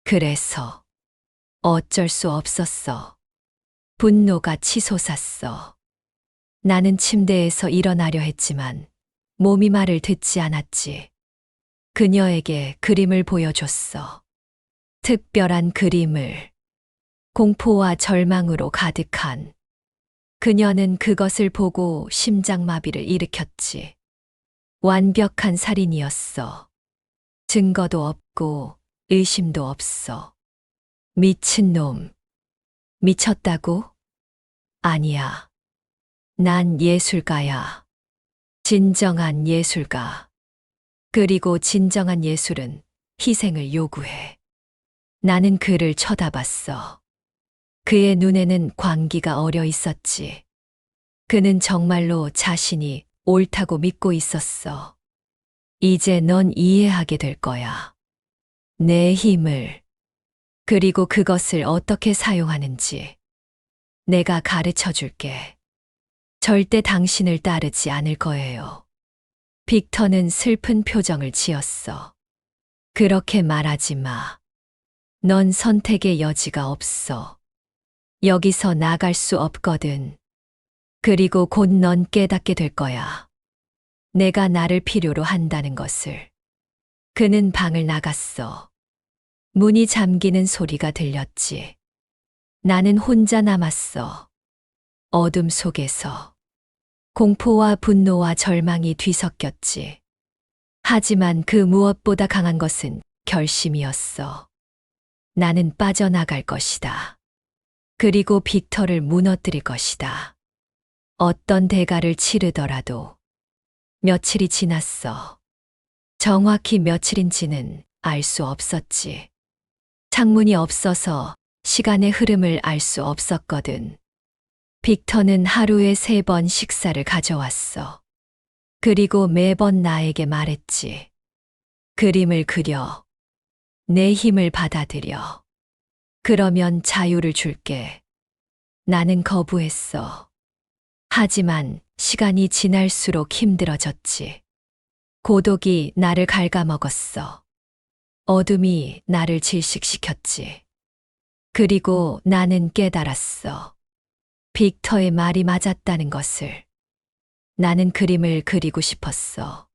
그래서 어쩔 수 없었어. 분노가 치솟았어. 나는 침대에서 일어나려 했지만 몸이 말을 듣지 않았지. 그녀에게 그림을 보여줬어. 특별한 그림을. 공포와 절망으로 가득한. 그녀는 그것을 보고 심장마비를 일으켰지. 완벽한 살인이었어. 증거도 없고 의심도 없어. 미친놈. 미쳤다고? 아니야. 난 예술가야. 진정한 예술가. 그리고 진정한 예술은 희생을 요구해. 나는 그를 쳐다봤어. 그의 눈에는 광기가 어려 있었지. 그는 정말로 자신이 옳다고 믿고 있었어. 이제 넌 이해하게 될 거야. 내 힘을. 그리고 그것을 어떻게 사용하는지. 내가 가르쳐 줄게. 절대 당신을 따르지 않을 거예요. 빅터는 슬픈 표정을 지었어. 그렇게 말하지 마. 넌 선택의 여지가 없어. 여기서 나갈 수 없거든. 그리고 곧 넌 깨닫게 될 거야. 내가 나를 필요로 한다는 것을. 그는 방을 나갔어. 문이 잠기는 소리가 들렸지. 나는 혼자 남았어. 어둠 속에서. 공포와 분노와 절망이 뒤섞였지. 하지만 그 무엇보다 강한 것은 결심이었어. 나는 빠져나갈 것이다. 그리고 빅터를 무너뜨릴 것이다. 어떤 대가를 치르더라도. 며칠이 지났어. 정확히 며칠인지는 알 수 없었지. 창문이 없어서 시간의 흐름을 알 수 없었거든. 빅터는 하루에 3번 식사를 가져왔어. 그리고 매번 나에게 말했지. 그림을 그려. 내 힘을 받아들여. 그러면 자유를 줄게. 나는 거부했어. 하지만 시간이 지날수록 힘들어졌지. 고독이 나를 갉아먹었어. 어둠이 나를 질식시켰지. 그리고 나는 깨달았어. 빅터의 말이 맞았다는 것을. 나는 그림을 그리고 싶었어.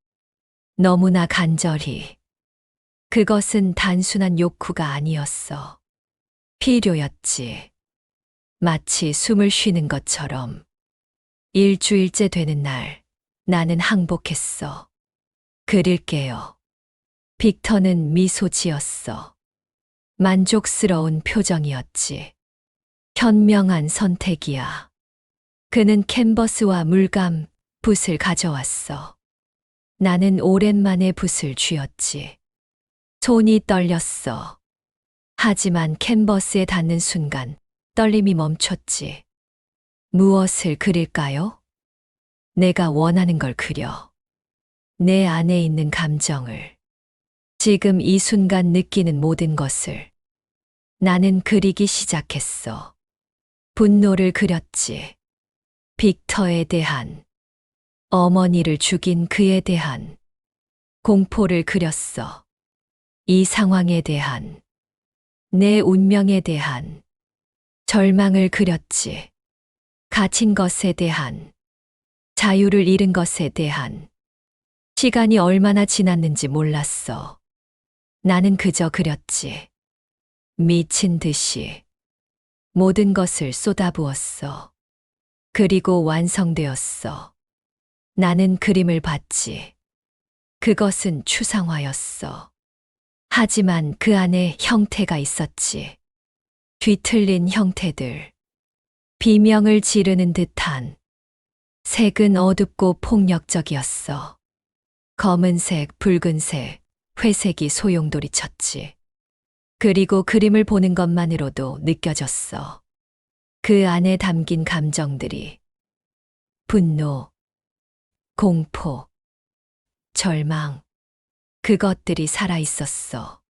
너무나 간절히. 그것은 단순한 욕구가 아니었어. 필요였지. 마치 숨을 쉬는 것처럼. 일주일째 되는 날, 나는 항복했어. 그릴게요. 빅터는 미소 지었어. 만족스러운 표정이었지. 현명한 선택이야. 그는 캔버스와 물감, 붓을 가져왔어. 나는 오랜만에 붓을 쥐었지. 손이 떨렸어. 하지만 캔버스에 닿는 순간 떨림이 멈췄지. 무엇을 그릴까요? 내가 원하는 걸 그려. 내 안에 있는 감정을. 지금 이 순간 느끼는 모든 것을. 나는 그리기 시작했어. 분노를 그렸지. 빅터에 대한. 어머니를 죽인 그에 대한. 공포를 그렸어. 이 상황에 대한. 내 운명에 대한. 절망을 그렸지. 갇힌 것에 대한. 자유를 잃은 것에 대한. 시간이 얼마나 지났는지 몰랐어. 나는 그저 그렸지. 미친 듯이. 모든 것을 쏟아부었어. 그리고 완성되었어. 나는 그림을 봤지. 그것은 추상화였어. 하지만 그 안에 형태가 있었지. 뒤틀린 형태들. 비명을 지르는 듯한. 색은 어둡고 폭력적이었어. 검은색, 붉은색, 회색이 소용돌이쳤지. 그리고 그림을 보는 것만으로도 느껴졌어. 그 안에 담긴 감정들이. 분노, 공포, 절망. 그것들이 살아있었어.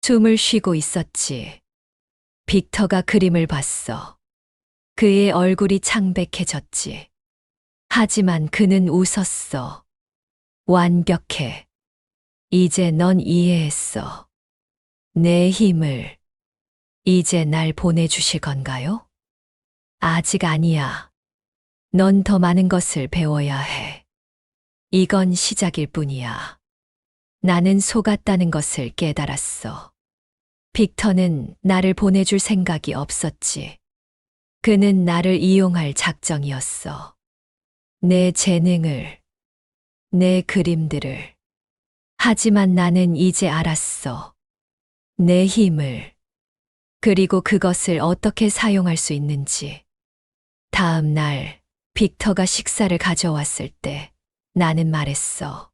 숨을 쉬고 있었지. 빅터가 그림을 봤어. 그의 얼굴이 창백해졌지. 하지만 그는 웃었어. 완벽해. 이제 넌 이해했어. 내 힘을. 이제 날 보내주실 건가요? 아직 아니야. 넌 더 많은 것을 배워야 해. 이건 시작일 뿐이야. 나는 속았다는 것을 깨달았어. 빅터는 나를 보내줄 생각이 없었지. 그는 나를 이용할 작정이었어. 내 재능을, 내 그림들을. 하지만 나는 이제 알았어. 내 힘을. 그리고 그것을 어떻게 사용할 수 있는지. 다음 날, 빅터가 식사를 가져왔을 때 나는 말했어.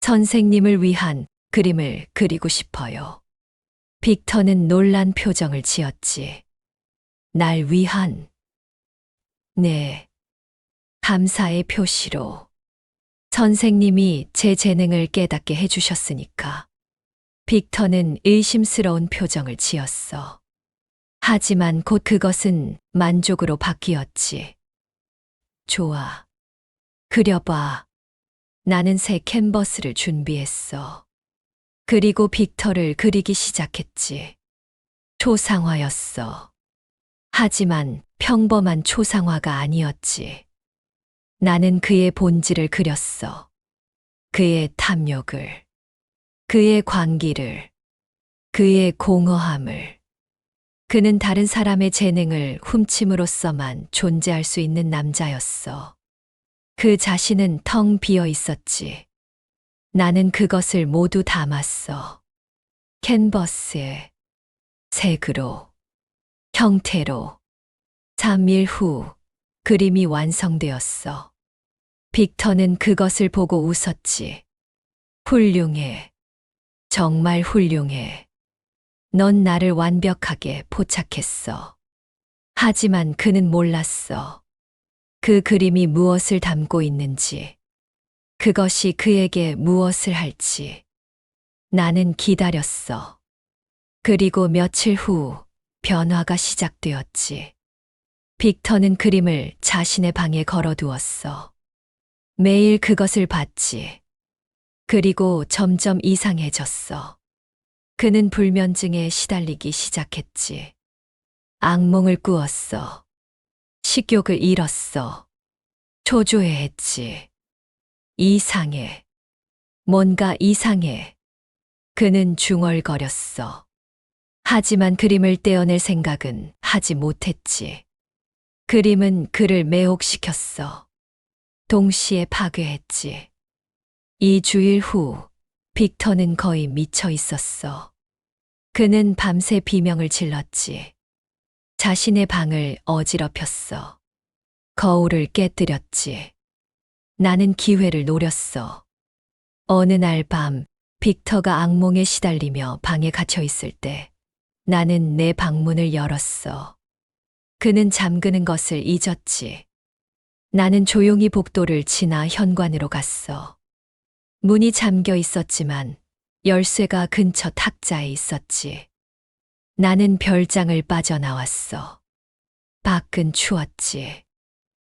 선생님을 위한 그림을 그리고 싶어요. 빅터는 놀란 표정을 지었지. 날 위한. 네. 감사의 표시로. 선생님이 제 재능을 깨닫게 해주셨으니까. 빅터는 의심스러운 표정을 지었어. 하지만 곧 그것은 만족으로 바뀌었지. 좋아. 그려봐. 나는 새 캔버스를 준비했어. 그리고 빅터를 그리기 시작했지. 초상화였어. 하지만 평범한 초상화가 아니었지. 나는 그의 본질을 그렸어. 그의 탐욕을. 그의 광기를. 그의 공허함을. 그는 다른 사람의 재능을 훔침으로써만 존재할 수 있는 남자였어. 그 자신은 텅 비어 있었지. 나는 그것을 모두 담았어. 캔버스에, 색으로, 형태로. 3일 후, 그림이 완성되었어. 빅터는 그것을 보고 웃었지. 훌륭해. 정말 훌륭해. 넌 나를 완벽하게 포착했어. 하지만 그는 몰랐어. 그 그림이 무엇을 담고 있는지. 그것이 그에게 무엇을 할지. 나는 기다렸어. 그리고 며칠 후 변화가 시작되었지. 빅터는 그림을 자신의 방에 걸어두었어. 매일 그것을 봤지. 그리고 점점 이상해졌어. 그는 불면증에 시달리기 시작했지. 악몽을 꾸었어. 식욕을 잃었어. 초조해했지. 이상해. 뭔가 이상해. 그는 중얼거렸어. 하지만 그림을 떼어낼 생각은 하지 못했지. 그림은 그를 매혹시켰어. 동시에 파괴했지. 2주일 후, 빅터는 거의 미쳐 있었어. 그는 밤새 비명을 질렀지. 자신의 방을 어지럽혔어. 거울을 깨뜨렸지. 나는 기회를 노렸어. 어느 날 밤, 빅터가 악몽에 시달리며 방에 갇혀 있을 때, 나는 내 방문을 열었어. 그는 잠그는 것을 잊었지. 나는 조용히 복도를 지나 현관으로 갔어. 문이 잠겨 있었지만 열쇠가 근처 탁자에 있었지. 나는 별장을 빠져나왔어. 밖은 추웠지.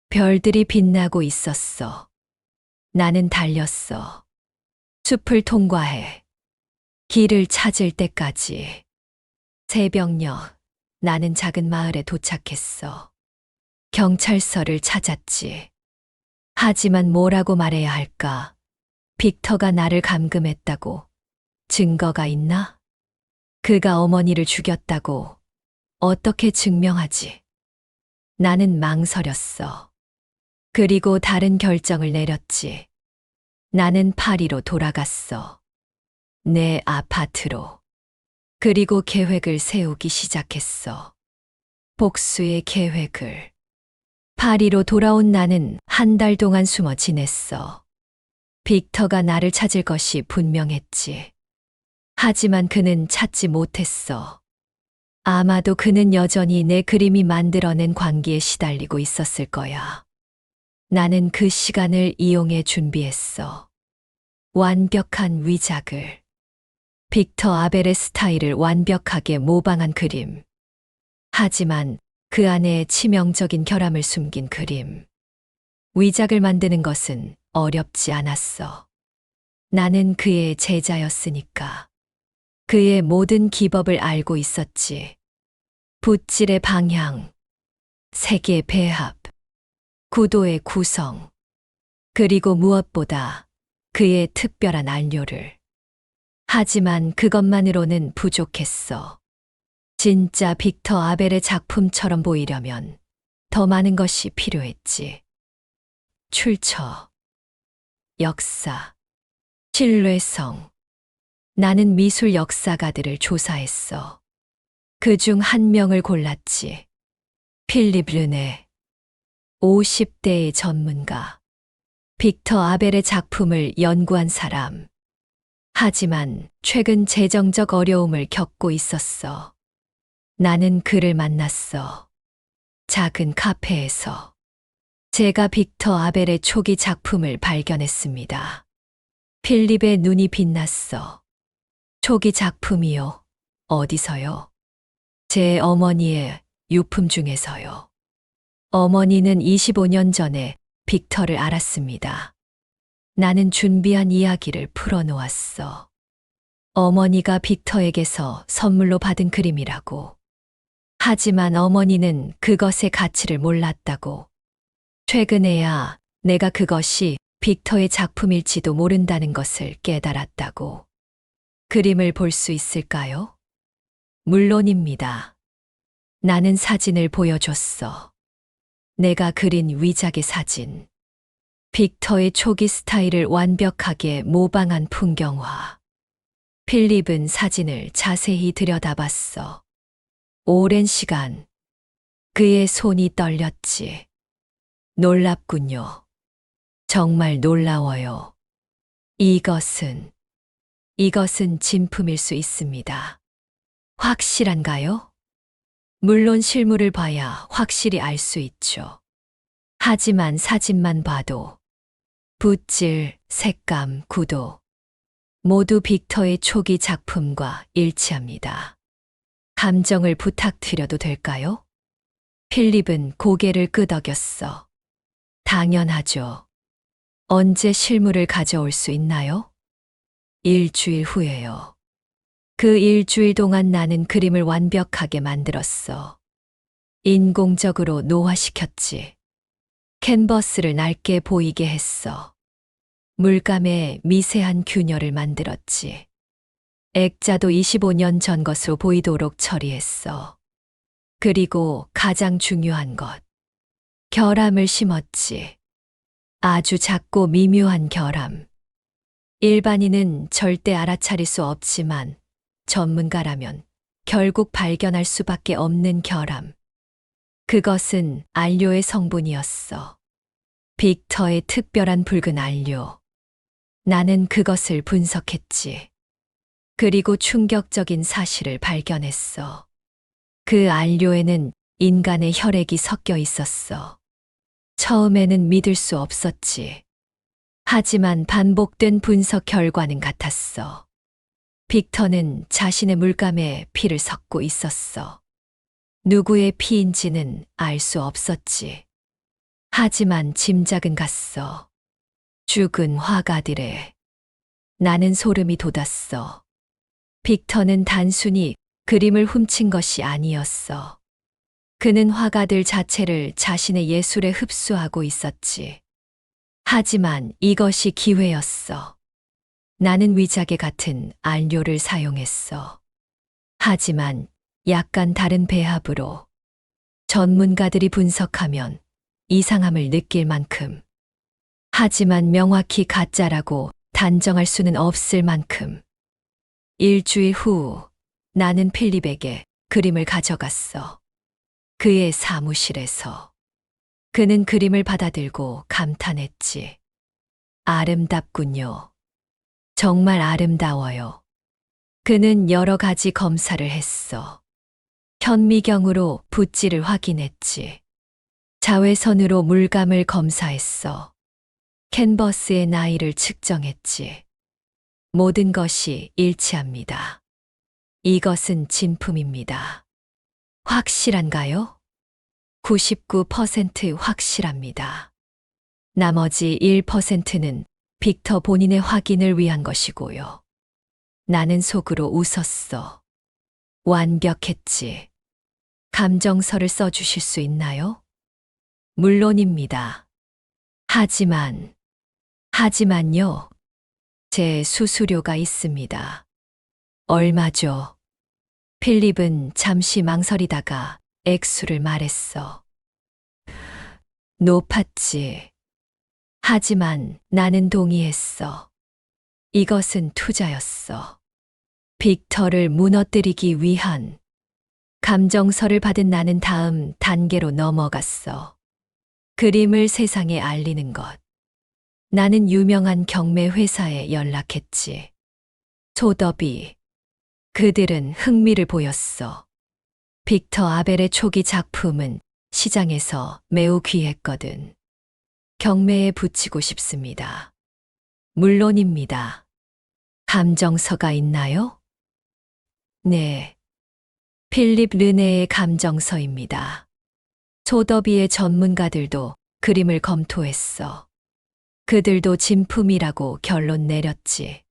별들이 빛나고 있었어. 나는 달렸어. 숲을 통과해. 길을 찾을 때까지. 새벽녘, 나는 작은 마을에 도착했어. 경찰서를 찾았지. 하지만 뭐라고 말해야 할까? 빅터가 나를 감금했다고. 증거가 있나? 그가 어머니를 죽였다고. 어떻게 증명하지? 나는 망설였어. 그리고 다른 결정을 내렸지. 나는 파리로 돌아갔어. 내 아파트로. 그리고 계획을 세우기 시작했어. 복수의 계획을. 파리로 돌아온 나는 한 달 동안 숨어 지냈어. 빅터가 나를 찾을 것이 분명했지. 하지만 그는 찾지 못했어. 아마도 그는 여전히 내 그림이 만들어낸 광기에 시달리고 있었을 거야. 나는 그 시간을 이용해 준비했어. 완벽한 위작을. 빅터 아벨의 스타일을 완벽하게 모방한 그림. 하지만 그 안에 치명적인 결함을 숨긴 그림. 위작을 만드는 것은 어렵지 않았어. 나는 그의 제자였으니까. 그의 모든 기법을 알고 있었지. 붓질의 방향, 색의 배합, 구도의 구성, 그리고 무엇보다 그의 특별한 안료를. 하지만 그것만으로는 부족했어. 진짜 빅터 아벨의 작품처럼 보이려면 더 많은 것이 필요했지. 출처, 역사, 신뢰성. 나는 미술 역사가들을 조사했어. 그중 한 명을 골랐지. 필립 르네. 50대의 전문가. 빅터 아벨의 작품을 연구한 사람. 하지만 최근 재정적 어려움을 겪고 있었어. 나는 그를 만났어. 작은 카페에서. 제가 빅터 아벨의 초기 작품을 발견했습니다. 필립의 눈이 빛났어. 초기 작품이요. 어디서요? 제 어머니의 유품 중에서요. 어머니는 25년 전에 빅터를 알았습니다. 나는 준비한 이야기를 풀어놓았어. 어머니가 빅터에게서 선물로 받은 그림이라고. 하지만 어머니는 그것의 가치를 몰랐다고. 최근에야 내가 그것이 빅터의 작품일지도 모른다는 것을 깨달았다고. 그림을 볼 수 있을까요? 물론입니다. 나는 사진을 보여줬어. 내가 그린 위작의 사진. 빅터의 초기 스타일을 완벽하게 모방한 풍경화. 필립은 사진을 자세히 들여다봤어. 오랜 시간. 그의 손이 떨렸지. 놀랍군요. 정말 놀라워요. 이것은 진품일 수 있습니다. 확실한가요? 물론 실물을 봐야 확실히 알 수 있죠. 하지만 사진만 봐도 붓질, 색감, 구도 모두 빅터의 초기 작품과 일치합니다. 감정을 부탁드려도 될까요? 필립은 고개를 끄덕였어. 당연하죠. 언제 실물을 가져올 수 있나요? 일주일 후에요. 그 일주일 동안 나는 그림을 완벽하게 만들었어. 인공적으로 노화시켰지. 캔버스를 낡게 보이게 했어. 물감에 미세한 균열을 만들었지. 액자도 25년 전 것으로 보이도록 처리했어. 그리고 가장 중요한 것. 결함을 심었지. 아주 작고 미묘한 결함. 일반인은 절대 알아차릴 수 없지만 전문가라면 결국 발견할 수밖에 없는 결함. 그것은 안료의 성분이었어. 빅터의 특별한 붉은 안료. 나는 그것을 분석했지. 그리고 충격적인 사실을 발견했어. 그 안료에는 인간의 혈액이 섞여 있었어. 처음에는 믿을 수 없었지. 하지만 반복된 분석 결과는 같았어. 빅터는 자신의 물감에 피를 섞고 있었어. 누구의 피인지는 알 수 없었지. 하지만 짐작은 갔어. 죽은 화가들의. 나는 소름이 돋았어. 빅터는 단순히 그림을 훔친 것이 아니었어. 그는 화가들 자체를 자신의 예술에 흡수하고 있었지. 하지만 이것이 기회였어. 나는 위자계 같은 안료를 사용했어. 하지만 약간 다른 배합으로. 전문가들이 분석하면 이상함을 느낄 만큼. 하지만 명확히 가짜라고 단정할 수는 없을 만큼. 일주일 후 나는 필립에게 그림을 가져갔어. 그의 사무실에서. 그는 그림을 받아들고 감탄했지. 아름답군요. 정말 아름다워요. 그는 여러 가지 검사를 했어. 현미경으로 붓질을 확인했지. 자외선으로 물감을 검사했어. 캔버스의 나이를 측정했지. 모든 것이 일치합니다. 이것은 진품입니다. 확실한가요? 99% 확실합니다. 나머지 1%는 빅터 본인의 확인을 위한 것이고요. 나는 속으로 웃었어. 완벽했지. 감정서를 써주실 수 있나요? 물론입니다. 하지만요. 제 수수료가 있습니다. 얼마죠? 필립은 잠시 망설이다가 액수를 말했어. 높았지. 하지만 나는 동의했어. 이것은 투자였어. 빅터를 무너뜨리기 위한. 감정서를 받은 나는 다음 단계로 넘어갔어. 그림을 세상에 알리는 것. 나는 유명한 경매 회사에 연락했지. 소더비. 그들은 흥미를 보였어. 빅터 아벨의 초기 작품은 시장에서 매우 귀했거든. 경매에 붙이고 싶습니다. 물론입니다. 감정서가 있나요? 네. 필립 르네의 감정서입니다. 소더비의 전문가들도 그림을 검토했어. 그들도 진품이라고 결론 내렸지.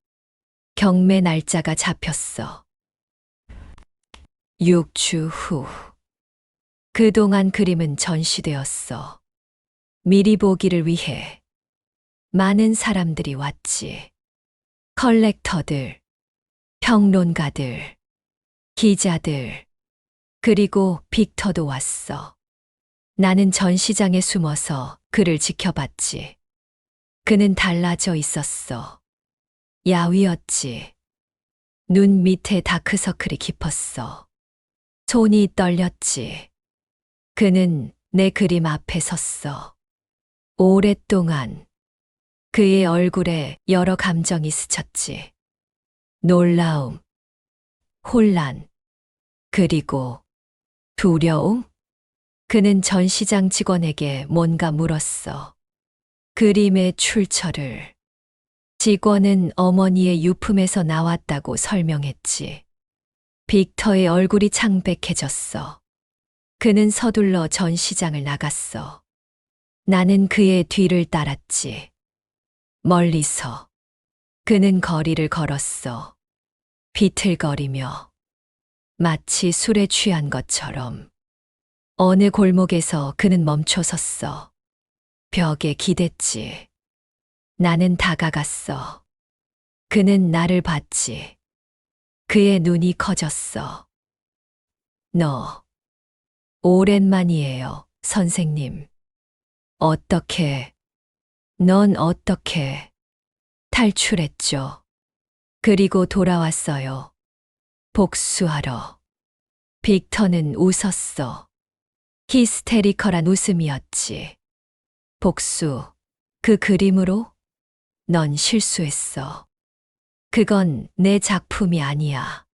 경매 날짜가 잡혔어. 6주 후. 그동안 그림은 전시되었어. 미리 보기를 위해 많은 사람들이 왔지. 컬렉터들, 평론가들, 기자들, 그리고 빅터도 왔어. 나는 전시장에 숨어서 그를 지켜봤지. 그는 달라져 있었어. 야위었지. 눈 밑에 다크서클이 깊었어. 손이 떨렸지. 그는 내 그림 앞에 섰어. 오랫동안 그의 얼굴에 여러 감정이 스쳤지. 놀라움, 혼란, 그리고 두려움? 그는 전시장 직원에게 뭔가 물었어. 그림의 출처를. 직원은 어머니의 유품에서 나왔다고 설명했지. 빅터의 얼굴이 창백해졌어. 그는 서둘러 전시장을 나갔어. 나는 그의 뒤를 따랐지. 멀리서. 그는 거리를 걸었어. 비틀거리며. 마치 술에 취한 것처럼. 어느 골목에서 그는 멈춰 섰어. 벽에 기댔지. 나는 다가갔어. 그는 나를 봤지. 그의 눈이 커졌어. 너, 오랜만이에요, 선생님. 넌 어떻게 탈출했죠? 그리고 돌아왔어요. 복수하러. 빅터는 웃었어. 히스테리컬한 웃음이었지. 복수, 그 그림으로? 넌 실수했어. 그건 내 작품이 아니야.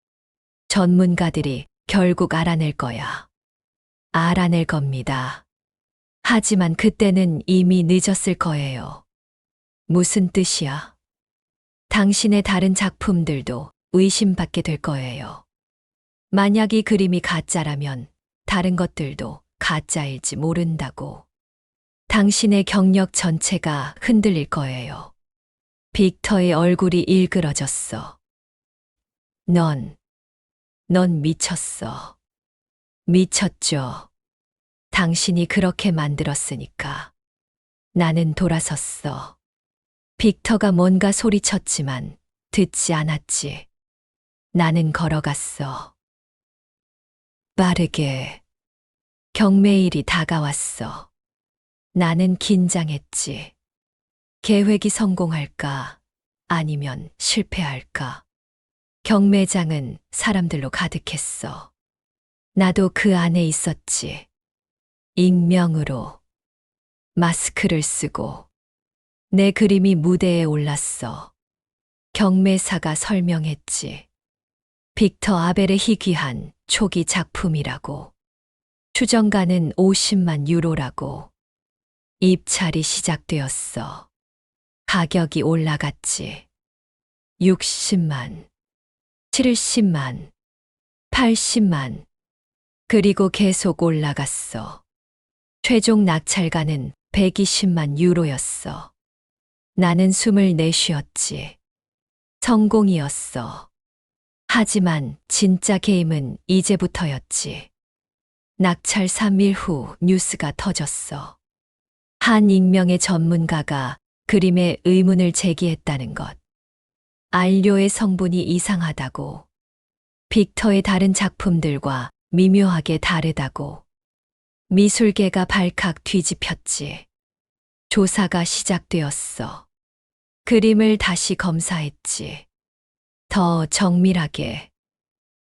전문가들이 결국 알아낼 거야. 알아낼 겁니다. 하지만 그때는 이미 늦었을 거예요. 무슨 뜻이야? 당신의 다른 작품들도 의심받게 될 거예요. 만약 이 그림이 가짜라면 다른 것들도 가짜일지 모른다고. 당신의 경력 전체가 흔들릴 거예요. 빅터의 얼굴이 일그러졌어. 넌 미쳤어. 미쳤죠. 당신이 그렇게 만들었으니까. 나는 돌아섰어. 빅터가 뭔가 소리쳤지만 듣지 않았지. 나는 걸어갔어. 빠르게. 경매일이 다가왔어. 나는 긴장했지. 계획이 성공할까? 아니면 실패할까? 경매장은 사람들로 가득했어. 나도 그 안에 있었지. 익명으로. 마스크를 쓰고. 내 그림이 무대에 올랐어. 경매사가 설명했지. 빅터 아벨의 희귀한 초기 작품이라고. 추정가는 50만 유로라고. 입찰이 시작되었어. 가격이 올라갔지. 60만, 70만, 80만. 그리고 계속 올라갔어. 최종 낙찰가는 120만 유로였어. 나는 숨을 내쉬었지. 성공이었어. 하지만 진짜 게임은 이제부터였지. 낙찰 3일 후 뉴스가 터졌어. 한 익명의 전문가가 그림에 의문을 제기했다는 것. 안료의 성분이 이상하다고. 빅터의 다른 작품들과 미묘하게 다르다고. 미술계가 발칵 뒤집혔지. 조사가 시작되었어. 그림을 다시 검사했지. 더 정밀하게.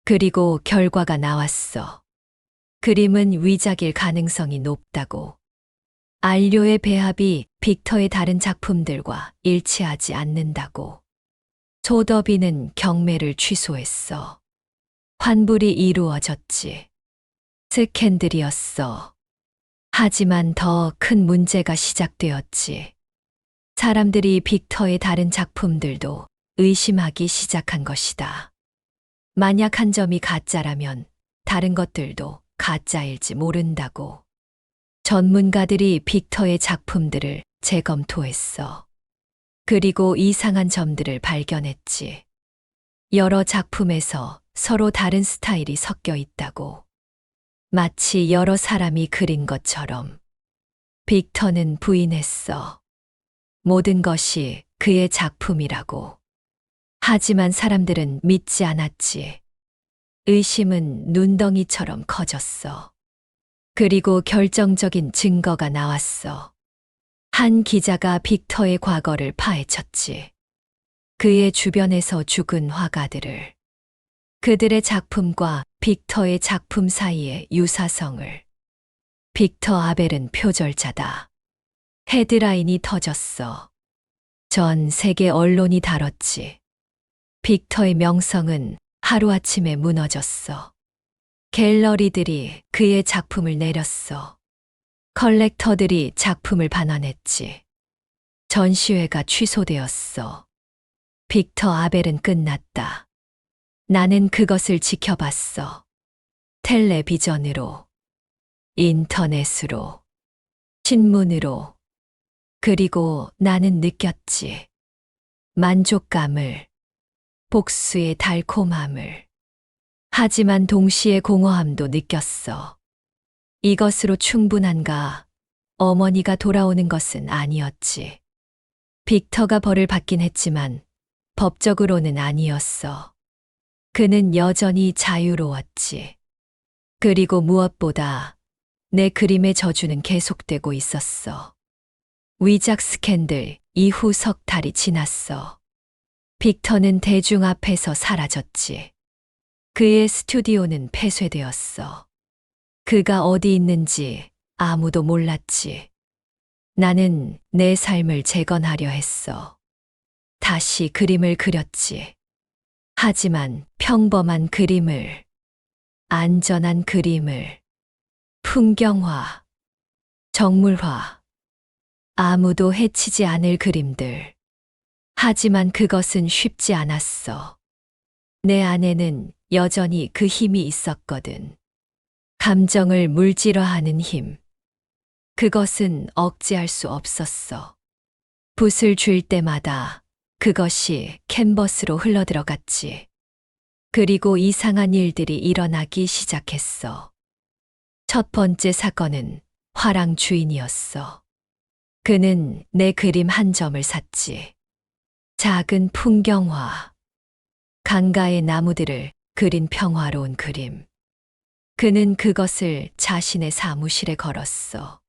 그리고 결과가 나왔어. 그림은 위작일 가능성이 높다고. 안료의 배합이 빅터의 다른 작품들과 일치하지 않는다고. 소더비는 경매를 취소했어. 환불이 이루어졌지. 스캔들이었어. 하지만 더 큰 문제가 시작되었지. 사람들이 빅터의 다른 작품들도 의심하기 시작한 것이다. 만약 한 점이 가짜라면 다른 것들도 가짜일지 모른다고. 전문가들이 빅터의 작품들을 재검토했어. 그리고 이상한 점들을 발견했지. 여러 작품에서 서로 다른 스타일이 섞여 있다고. 마치 여러 사람이 그린 것처럼. 빅터는 부인했어. 모든 것이 그의 작품이라고. 하지만 사람들은 믿지 않았지. 의심은 눈덩이처럼 커졌어. 그리고 결정적인 증거가 나왔어. 한 기자가 빅터의 과거를 파헤쳤지. 그의 주변에서 죽은 화가들을. 그들의 작품과 빅터의 작품 사이의 유사성을. 빅터 아벨은 표절자다. 헤드라인이 터졌어. 전 세계 언론이 다뤘지. 빅터의 명성은 하루아침에 무너졌어. 갤러리들이 그의 작품을 내렸어. 컬렉터들이 작품을 반환했지. 전시회가 취소되었어. 빅터 아벨은 끝났다. 나는 그것을 지켜봤어. 텔레비전으로, 인터넷으로, 신문으로. 그리고 나는 느꼈지. 만족감을, 복수의 달콤함을. 하지만 동시에 공허함도 느꼈어. 이것으로 충분한가? 어머니가 돌아오는 것은 아니었지. 빅터가 벌을 받긴 했지만 법적으로는 아니었어. 그는 여전히 자유로웠지. 그리고 무엇보다 내 그림의 저주는 계속되고 있었어. 위작 스캔들 이후 석 달이 지났어. 빅터는 대중 앞에서 사라졌지. 그의 스튜디오는 폐쇄되었어. 그가 어디 있는지 아무도 몰랐지. 나는 내 삶을 재건하려 했어. 다시 그림을 그렸지. 하지만 평범한 그림을, 안전한 그림을, 풍경화, 정물화, 아무도 해치지 않을 그림들. 하지만 그것은 쉽지 않았어. 내 안에는 여전히 그 힘이 있었거든. 감정을 물질화하는 힘. 그것은 억제할 수 없었어. 붓을 쥘 때마다 그것이 캔버스로 흘러들어갔지. 그리고 이상한 일들이 일어나기 시작했어. 첫 번째 사건은 화랑 주인이었어. 그는 내 그림 한 점을 샀지. 작은 풍경화. 강가의 나무들을 그린 평화로운 그림. 그는 그것을 자신의 사무실에 걸었어.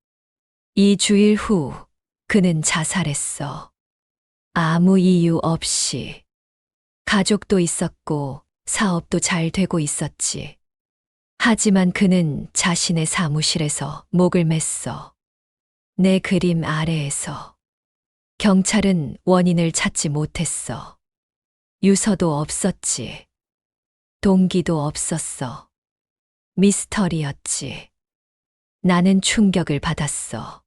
2주일 후 그는 자살했어. 아무 이유 없이. 가족도 있었고 사업도 잘 되고 있었지. 하지만 그는 자신의 사무실에서 목을 맸어. 내 그림 아래에서. 경찰은 원인을 찾지 못했어. 유서도 없었지. 동기도 없었어. 미스터리였지. 나는 충격을 받았어.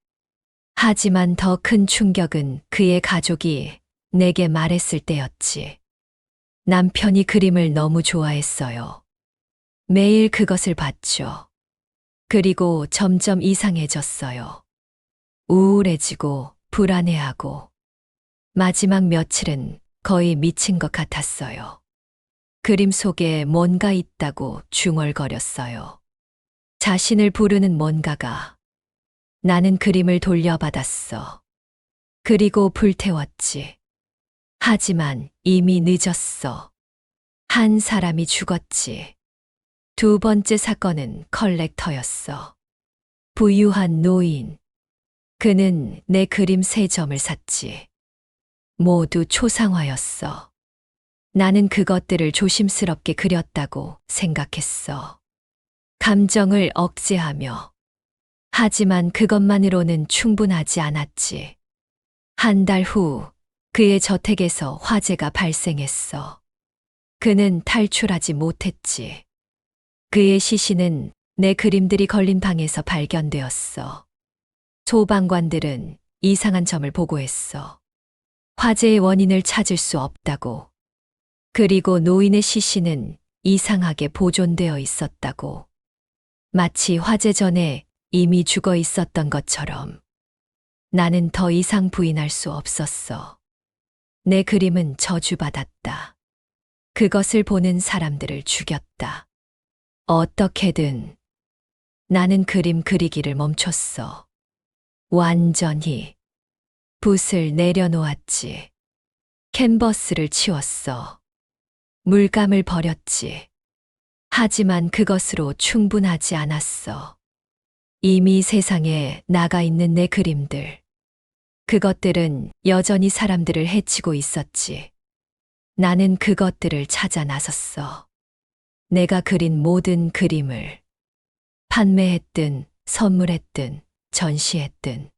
하지만 더 큰 충격은 그의 가족이 내게 말했을 때였지. 남편이 그림을 너무 좋아했어요. 매일 그것을 봤죠. 그리고 점점 이상해졌어요. 우울해지고 불안해하고. 마지막 며칠은 거의 미친 것 같았어요. 그림 속에 뭔가 있다고 중얼거렸어요. 자신을 부르는 뭔가가. 나는 그림을 돌려받았어. 그리고 불태웠지. 하지만 이미 늦었어. 한 사람이 죽었지. 두 번째 사건은 컬렉터였어. 부유한 노인. 그는 내 그림 3점을 샀지. 모두 초상화였어. 나는 그것들을 조심스럽게 그렸다고 생각했어. 감정을 억제하며. 하지만 그것만으로는 충분하지 않았지. 한 달 후 그의 저택에서 화재가 발생했어. 그는 탈출하지 못했지. 그의 시신은 내 그림들이 걸린 방에서 발견되었어. 소방관들은 이상한 점을 보고했어. 화재의 원인을 찾을 수 없다고. 그리고 노인의 시신은 이상하게 보존되어 있었다고. 마치 화재 전에 이미 죽어 있었던 것처럼. 나는 더 이상 부인할 수 없었어. 내 그림은 저주받았다. 그것을 보는 사람들을 죽였다. 어떻게든 나는 그림 그리기를 멈췄어. 완전히. 붓을 내려놓았지. 캔버스를 치웠어. 물감을 버렸지. 하지만 그것으로 충분하지 않았어. 이미 세상에 나가 있는 내 그림들. 그것들은 여전히 사람들을 해치고 있었지. 나는 그것들을 찾아 나섰어. 내가 그린 모든 그림을 판매했든 선물했든 전시했든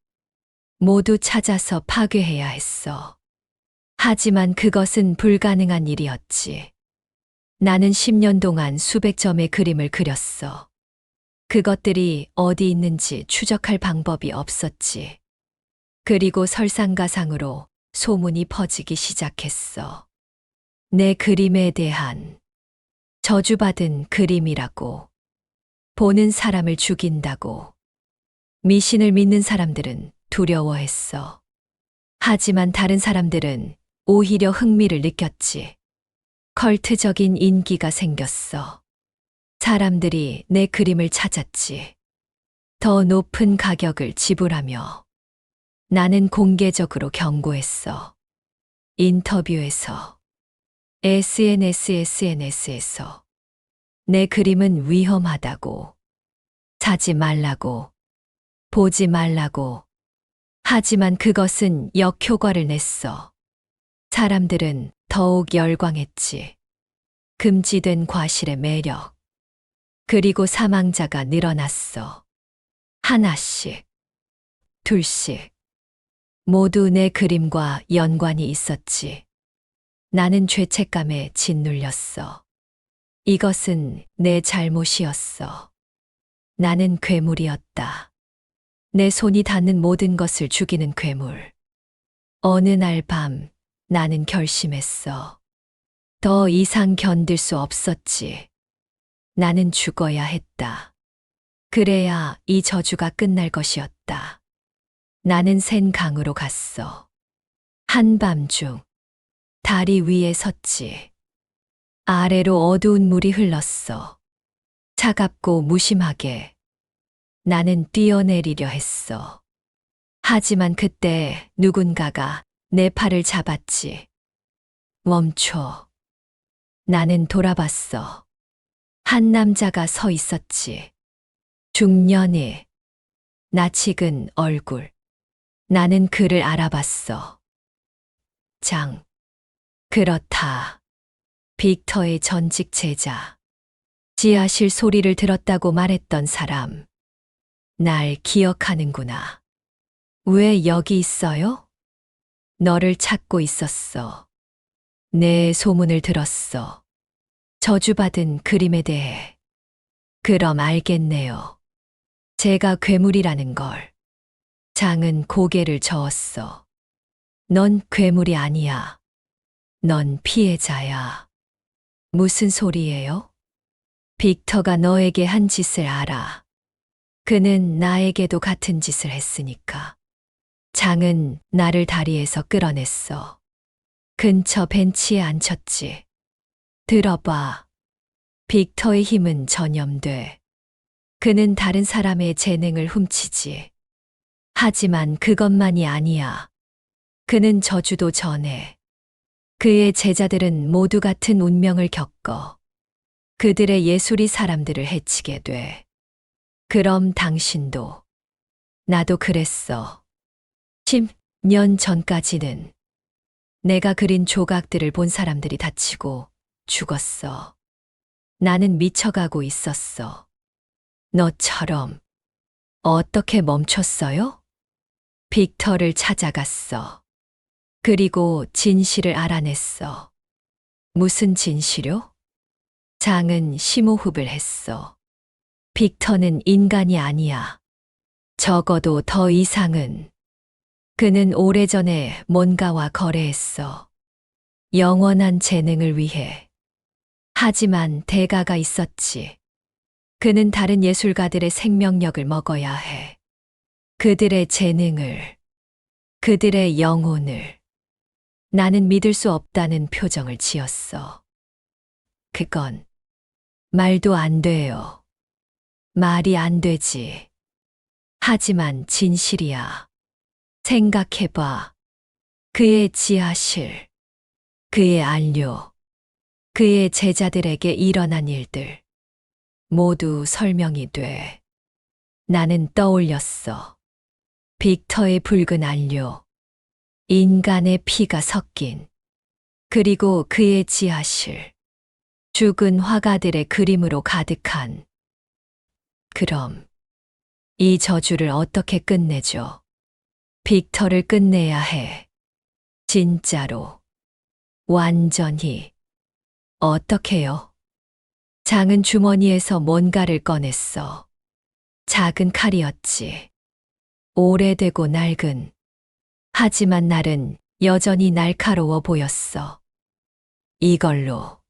모두 찾아서 파괴해야 했어. 하지만 그것은 불가능한 일이었지. 나는 10년 동안 수백 점의 그림을 그렸어. 그것들이 어디 있는지 추적할 방법이 없었지. 그리고 설상가상으로 소문이 퍼지기 시작했어. 내 그림에 대한 저주받은 그림이라고. 보는 사람을 죽인다고. 미신을 믿는 사람들은 두려워했어. 하지만 다른 사람들은 오히려 흥미를 느꼈지. 컬트적인 인기가 생겼어. 사람들이 내 그림을 찾았지. 더 높은 가격을 지불하며. 나는 공개적으로 경고했어. 인터뷰에서, SNS에서. 내 그림은 위험하다고. 사지 말라고. 보지 말라고. 하지만 그것은 역효과를 냈어. 사람들은 더욱 열광했지. 금지된 과실의 매력. 그리고 사망자가 늘어났어. 하나씩, 둘씩. 모두 내 그림과 연관이 있었지. 나는 죄책감에 짓눌렸어. 이것은 내 잘못이었어. 나는 괴물이었다. 내 손이 닿는 모든 것을 죽이는 괴물. 어느 날 밤 나는 결심했어. 더 이상 견딜 수 없었지. 나는 죽어야 했다. 그래야 이 저주가 끝날 것이었다. 나는 샌 강으로 갔어. 한밤중 다리 위에 섰지. 아래로 어두운 물이 흘렀어. 차갑고 무심하게. 나는 뛰어내리려 했어. 하지만 그때 누군가가 내 팔을 잡았지. 멈춰. 나는 돌아봤어. 한 남자가 서 있었지. 중년의 낯익은 얼굴. 나는 그를 알아봤어. 그렇다. 빅터의 전직 제자. 지하실 소리를 들었다고 말했던 사람. 날 기억하는구나. 왜 여기 있어요? 너를 찾고 있었어. 내 소문을 들었어. 저주받은 그림에 대해. 그럼 알겠네요. 제가 괴물이라는 걸. 장은 고개를 저었어. 넌 괴물이 아니야. 넌 피해자야. 무슨 소리예요? 빅터가 너에게 한 짓을 알아. 그는 나에게도 같은 짓을 했으니까. 장은 나를 다리에서 끌어냈어. 근처 벤치에 앉혔지. 들어봐. 빅터의 힘은 전염돼. 그는 다른 사람의 재능을 훔치지. 하지만 그것만이 아니야. 그는 저주도 전해. 그의 제자들은 모두 같은 운명을 겪어. 그들의 예술이 사람들을 해치게 돼. 그럼 당신도. 나도 그랬어. 10년 전까지는 내가 그린 조각들을 본 사람들이 다치고 죽었어. 나는 미쳐가고 있었어. 너처럼. 어떻게 멈췄어요? 빅터를 찾아갔어. 그리고 진실을 알아냈어. 무슨 진실요? 장은 심호흡을 했어. 빅터는 인간이 아니야. 적어도 더 이상은. 그는 오래전에 뭔가와 거래했어. 영원한 재능을 위해. 하지만 대가가 있었지. 그는 다른 예술가들의 생명력을 먹어야 해. 그들의 재능을, 그들의 영혼을. 나는 믿을 수 없다는 표정을 지었어. 그건 말도 안 돼요. 말이 안 되지. 하지만 진실이야. 생각해봐. 그의 지하실, 그의 안료, 그의 제자들에게 일어난 일들. 모두 설명이 돼. 나는 떠올렸어. 빅터의 붉은 안료, 인간의 피가 섞인, 그리고 그의 지하실, 죽은 화가들의 그림으로 가득한. 그럼 이 저주를 어떻게 끝내죠? 빅터를 끝내야 해. 진짜로. 완전히. 어떻게요? 장은 주머니에서 뭔가를 꺼냈어. 작은 칼이었지. 오래되고 낡은. 하지만 날은 여전히 날카로워 보였어. 이걸로.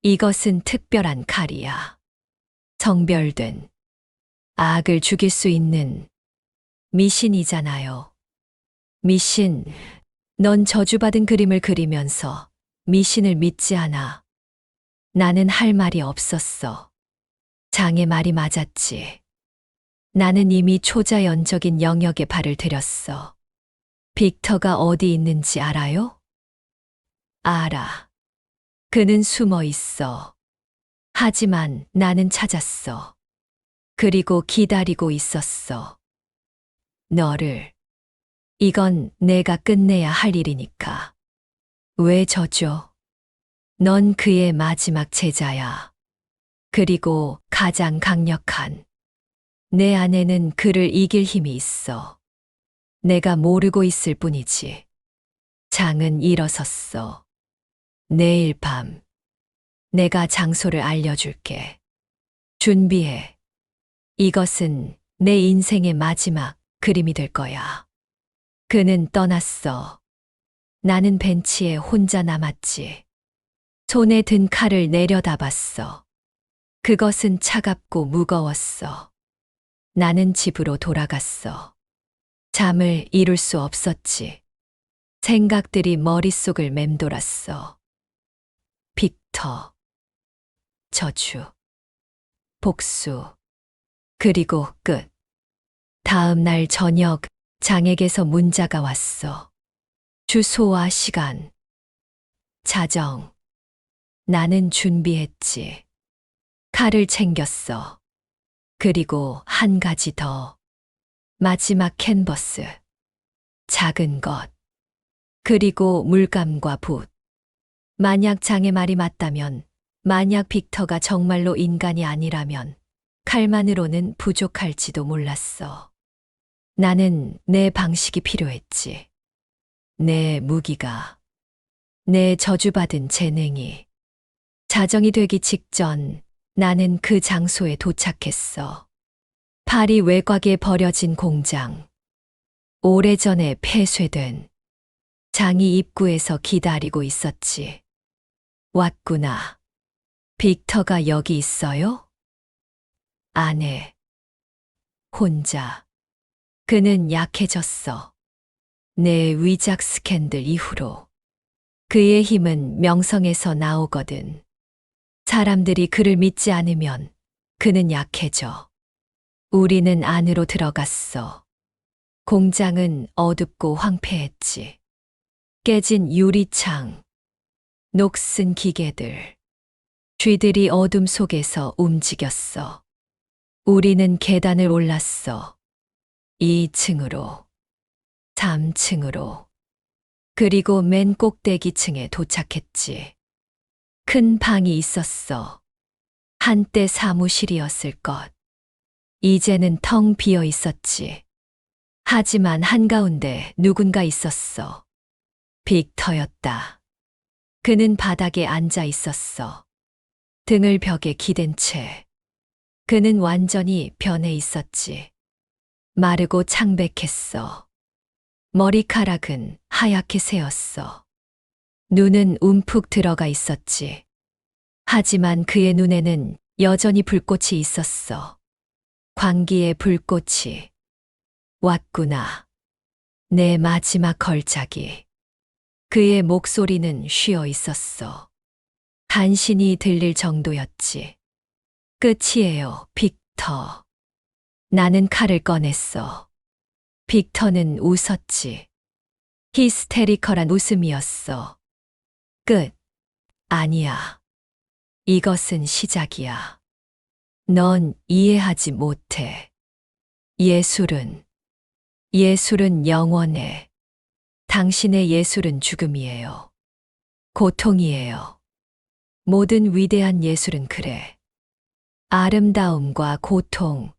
이것은 특별한 칼이야. 성별된 악을 죽일 수 있는 미신이잖아요. 미신, 넌 저주받은 그림을 그리면서 미신을 믿지 않아. 나는 할 말이 없었어. 장의 말이 맞았지. 나는 이미 초자연적인 영역에 발을 들였어. 빅터가 어디 있는지 알아요? 알아. 그는 숨어 있어. 하지만 나는 찾았어. 그리고 기다리고 있었어. 너를. 이건 내가 끝내야 할 일이니까. 왜 져줘? 넌 그의 마지막 제자야. 그리고 가장 강력한. 내 안에는 그를 이길 힘이 있어. 내가 모르고 있을 뿐이지. 장은 일어섰어. 내일 밤. 내가 장소를 알려줄게. 준비해. 이것은 내 인생의 마지막 그림이 될 거야. 그는 떠났어. 나는 벤치에 혼자 남았지. 손에 든 칼을 내려다봤어. 그것은 차갑고 무거웠어. 나는 집으로 돌아갔어. 잠을 이룰 수 없었지. 생각들이 머릿속을 맴돌았어. 빅터, 저주, 복수, 그리고 끝. 다음 날 저녁 장에게서 문자가 왔어. 주소와 시간, 자정. 나는 준비했지. 칼을 챙겼어. 그리고 한 가지 더. 마지막 캔버스. 작은 것. 그리고 물감과 붓. 만약 장의 말이 맞다면, 만약 빅터가 정말로 인간이 아니라면, 칼만으로는 부족할지도 몰랐어. 나는 내 방식이 필요했지. 내 무기가. 내 저주받은 재능이. 자정이 되기 직전 나는 그 장소에 도착했어. 파리 외곽에 버려진 공장. 오래전에 폐쇄된. 장이 입구에서 기다리고 있었지. 왔구나. 빅터가 여기 있어요? 아내. 혼자. 그는 약해졌어. 내 위작 스캔들 이후로. 그의 힘은 명성에서 나오거든. 사람들이 그를 믿지 않으면 그는 약해져. 우리는 안으로 들어갔어. 공장은 어둡고 황폐했지. 깨진 유리창, 녹슨 기계들. 쥐들이 어둠 속에서 움직였어. 우리는 계단을 올랐어. 2층으로, 3층으로, 그리고 맨 꼭대기층에 도착했지. 큰 방이 있었어. 한때 사무실이었을 것. 이제는 텅 비어 있었지. 하지만 한가운데 누군가 있었어. 빅터였다. 그는 바닥에 앉아 있었어. 등을 벽에 기댄 채. 그는 완전히 변해 있었지. 마르고 창백했어. 머리카락은 하얗게 새었어. 눈은 움푹 들어가 있었지. 하지만 그의 눈에는 여전히 불꽃이 있었어. 광기의 불꽃이. 왔구나. 내 마지막 걸작이. 그의 목소리는 쉬어 있었어. 간신히 들릴 정도였지. 끝이에요, 빅터. 나는 칼을 꺼냈어. 빅터는 웃었지. 히스테리컬한 웃음이었어. 끝. 아니야. 이것은 시작이야. 넌 이해하지 못해. 예술은 영원해. 당신의 예술은 죽음이에요. 고통이에요. 모든 위대한 예술은 그래. 아름다움과 고통.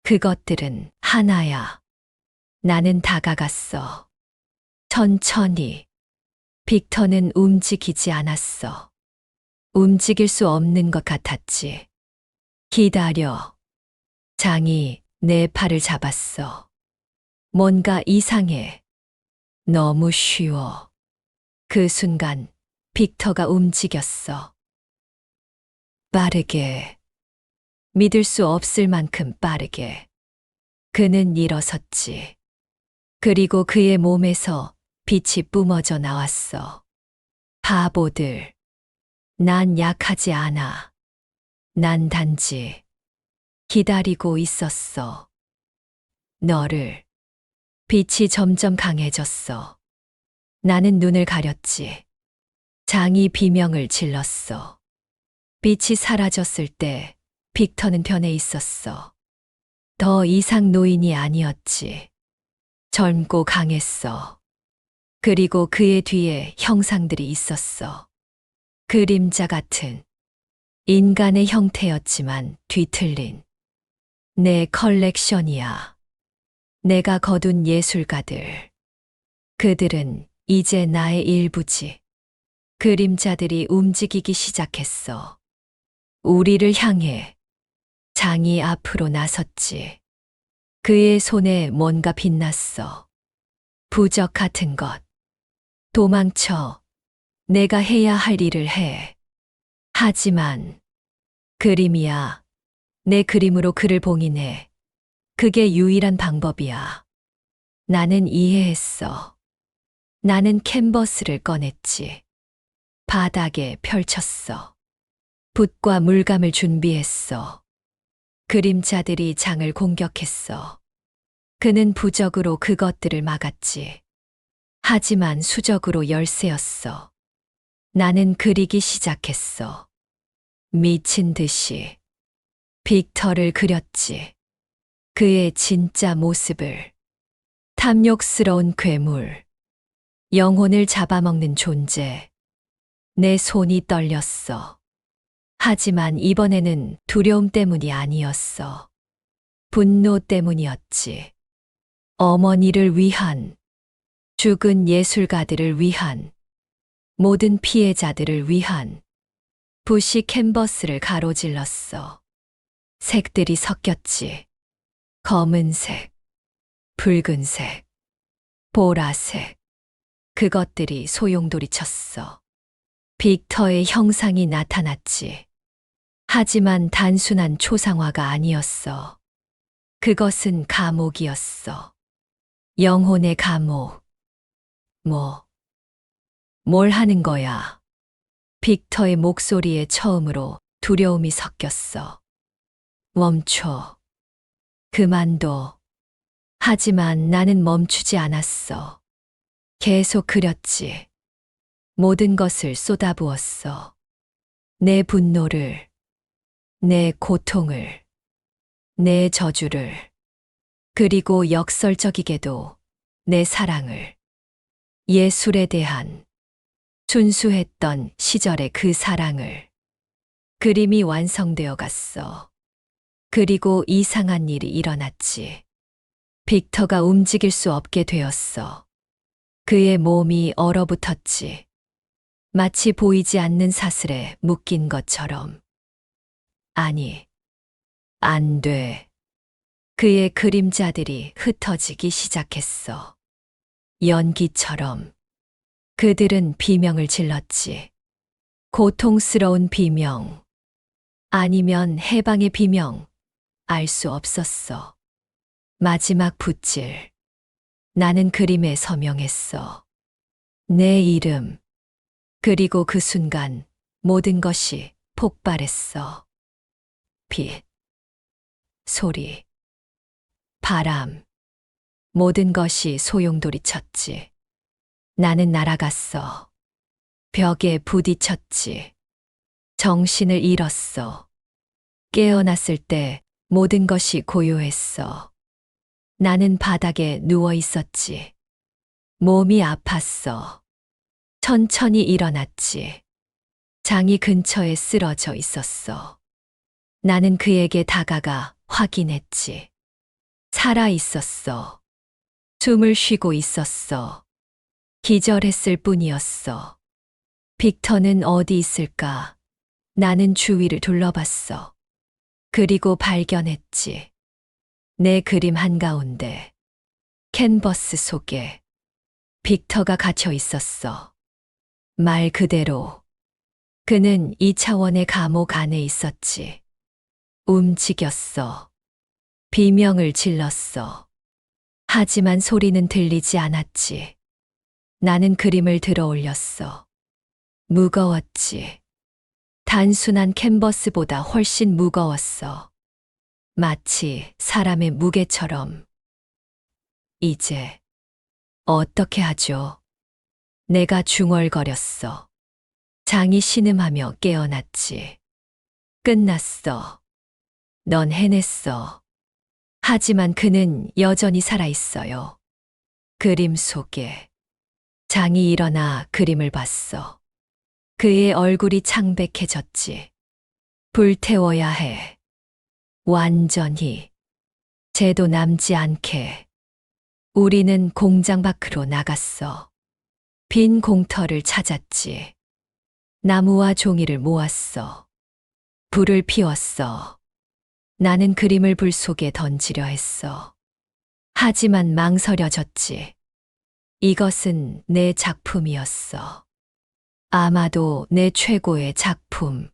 그것들은 하나야. 나는 다가갔어. 천천히. 빅터는 움직이지 않았어. 움직일 수 없는 것 같았지. 기다려. 장이 내 팔을 잡았어. 뭔가 이상해. 너무 쉬워. 그 순간 빅터가 움직였어. 빠르게. 믿을 수 없을 만큼 빠르게. 그는 일어섰지. 그리고 그의 몸에서 빛이 뿜어져 나왔어. 바보들. 난 약하지 않아. 난 단지 기다리고 있었어. 너를. 빛이 점점 강해졌어. 나는 눈을 가렸지. 장이 비명을 질렀어. 빛이 사라졌을 때 빅터는 변해 있었어. 더 이상 노인이 아니었지. 젊고 강했어. 그리고 그의 뒤에 형상들이 있었어. 그림자 같은 인간의 형태였지만 뒤틀린 내 컬렉션이야. 내가 거둔 예술가들. 그들은 이제 나의 일부지. 그림자들이 움직이기 시작했어. 우리를 향해. 장이 앞으로 나섰지. 그의 손에 뭔가 빛났어. 부적 같은 것. 도망쳐. 내가 해야 할 일을 해. 하지만 그림이야. 내 그림으로 그를 봉인해. 그게 유일한 방법이야. 나는 이해했어. 나는 캔버스를 꺼냈지. 바닥에 펼쳤어. 붓과 물감을 준비했어. 그림자들이 장을 공격했어. 그는 부적으로 그것들을 막았지. 하지만 수적으로 열쇠였어. 나는 그리기 시작했어. 미친 듯이. 빅터를 그렸지. 그의 진짜 모습을. 탐욕스러운 괴물. 영혼을 잡아먹는 존재. 내 손이 떨렸어. 하지만 이번에는 두려움 때문이 아니었어. 분노 때문이었지. 어머니를 위한, 죽은 예술가들을 위한, 모든 피해자들을 위한 붓이 캔버스를 가로질렀어. 색들이 섞였지. 검은색, 붉은색, 보라색. 그것들이 소용돌이쳤어. 빅터의 형상이 나타났지. 하지만 단순한 초상화가 아니었어. 그것은 감옥이었어. 영혼의 감옥. 뭘 하는 거야? 빅터의 목소리에 처음으로 두려움이 섞였어. 멈춰. 그만둬. 하지만 나는 멈추지 않았어. 계속 그렸지. 모든 것을 쏟아부었어. 내 분노를, 내 고통을, 내 저주를, 그리고 역설적이게도 내 사랑을. 예술에 대한 순수했던 시절의 그 사랑을. 그림이 완성되어 갔어. 그리고 이상한 일이 일어났지. 빅터가 움직일 수 없게 되었어. 그의 몸이 얼어붙었지. 마치 보이지 않는 사슬에 묶인 것처럼. 아니, 안 돼. 그의 그림자들이 흩어지기 시작했어. 연기처럼. 그들은 비명을 질렀지. 고통스러운 비명. 아니면 해방의 비명. 알 수 없었어. 마지막 붓질. 나는 그림에 서명했어. 내 이름. 그리고 그 순간 모든 것이 폭발했어. 빛, 소리, 바람. 모든 것이 소용돌이쳤지. 나는 날아갔어. 벽에 부딪혔지. 정신을 잃었어. 깨어났을 때 모든 것이 고요했어. 나는 바닥에 누워 있었지. 몸이 아팠어. 천천히 일어났지. 장이 근처에 쓰러져 있었어. 나는 그에게 다가가 확인했지. 살아 있었어. 숨을 쉬고 있었어. 기절했을 뿐이었어. 빅터는 어디 있을까? 나는 주위를 둘러봤어. 그리고 발견했지. 내 그림 한가운데, 캔버스 속에 빅터가 갇혀 있었어. 말 그대로 그는 2차원의 감옥 안에 있었지. 움직였어. 비명을 질렀어. 하지만 소리는 들리지 않았지. 나는 그림을 들어 올렸어. 무거웠지. 단순한 캔버스보다 훨씬 무거웠어. 마치 사람의 무게처럼. 이제 어떻게 하죠? 내가 중얼거렸어. 장이 신음하며 깨어났지. 끝났어. 넌 해냈어. 하지만 그는 여전히 살아있어요. 그림 속에. 장이 일어나 그림을 봤어. 그의 얼굴이 창백해졌지. 불태워야 해. 완전히. 죄도 남지 않게. 우리는 공장 밖으로 나갔어. 빈 공터를 찾았지. 나무와 종이를 모았어. 불을 피웠어. 나는 그림을 불 속에 던지려 했어. 하지만 망설여졌지. 이것은 내 작품이었어. 아마도 내 최고의 작품.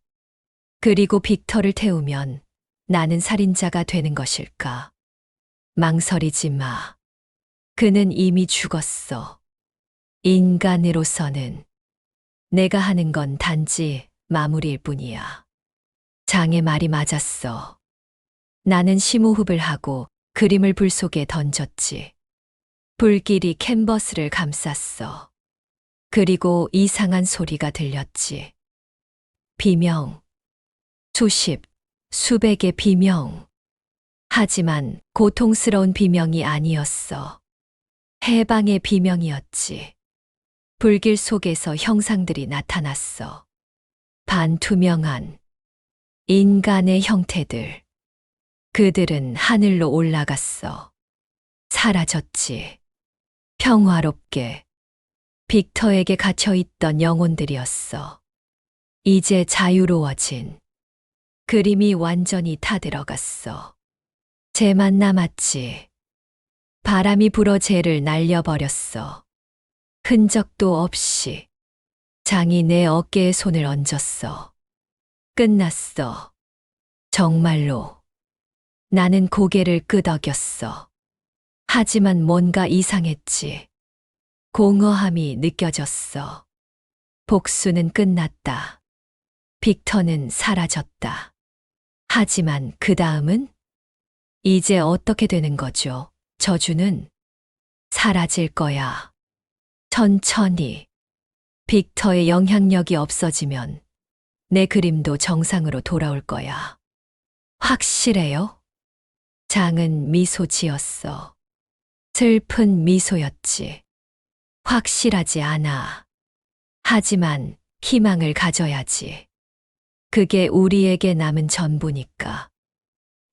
그리고 빅터를 태우면 나는 살인자가 되는 것일까? 망설이지 마. 그는 이미 죽었어. 인간으로서는 내가 하는 건 단지 마무리일 뿐이야. 장의 말이 맞았어. 나는 심호흡을 하고 그림을 불 속에 던졌지. 불길이 캔버스를 감쌌어. 그리고 이상한 소리가 들렸지. 비명. 수십, 수백의 비명. 하지만 고통스러운 비명이 아니었어. 해방의 비명이었지. 불길 속에서 형상들이 나타났어. 반투명한 인간의 형태들. 그들은 하늘로 올라갔어. 사라졌지. 평화롭게. 빅터에게 갇혀있던 영혼들이었어. 이제 자유로워진. 그림이 완전히 타들어갔어. 쟤만 남았지. 바람이 불어 쟤를 날려버렸어. 흔적도 없이. 장이 내 어깨에 손을 얹었어. 끝났어. 정말로. 나는 고개를 끄덕였어. 하지만 뭔가 이상했지. 공허함이 느껴졌어. 복수는 끝났다. 빅터는 사라졌다. 하지만 그 다음은? 이제 어떻게 되는 거죠? 저주는 사라질 거야. 천천히. 빅터의 영향력이 없어지면 내 그림도 정상으로 돌아올 거야. 확실해요? 장은 미소 지었어. 슬픈 미소였지. 확실하지 않아. 하지만 희망을 가져야지. 그게 우리에게 남은 전부니까.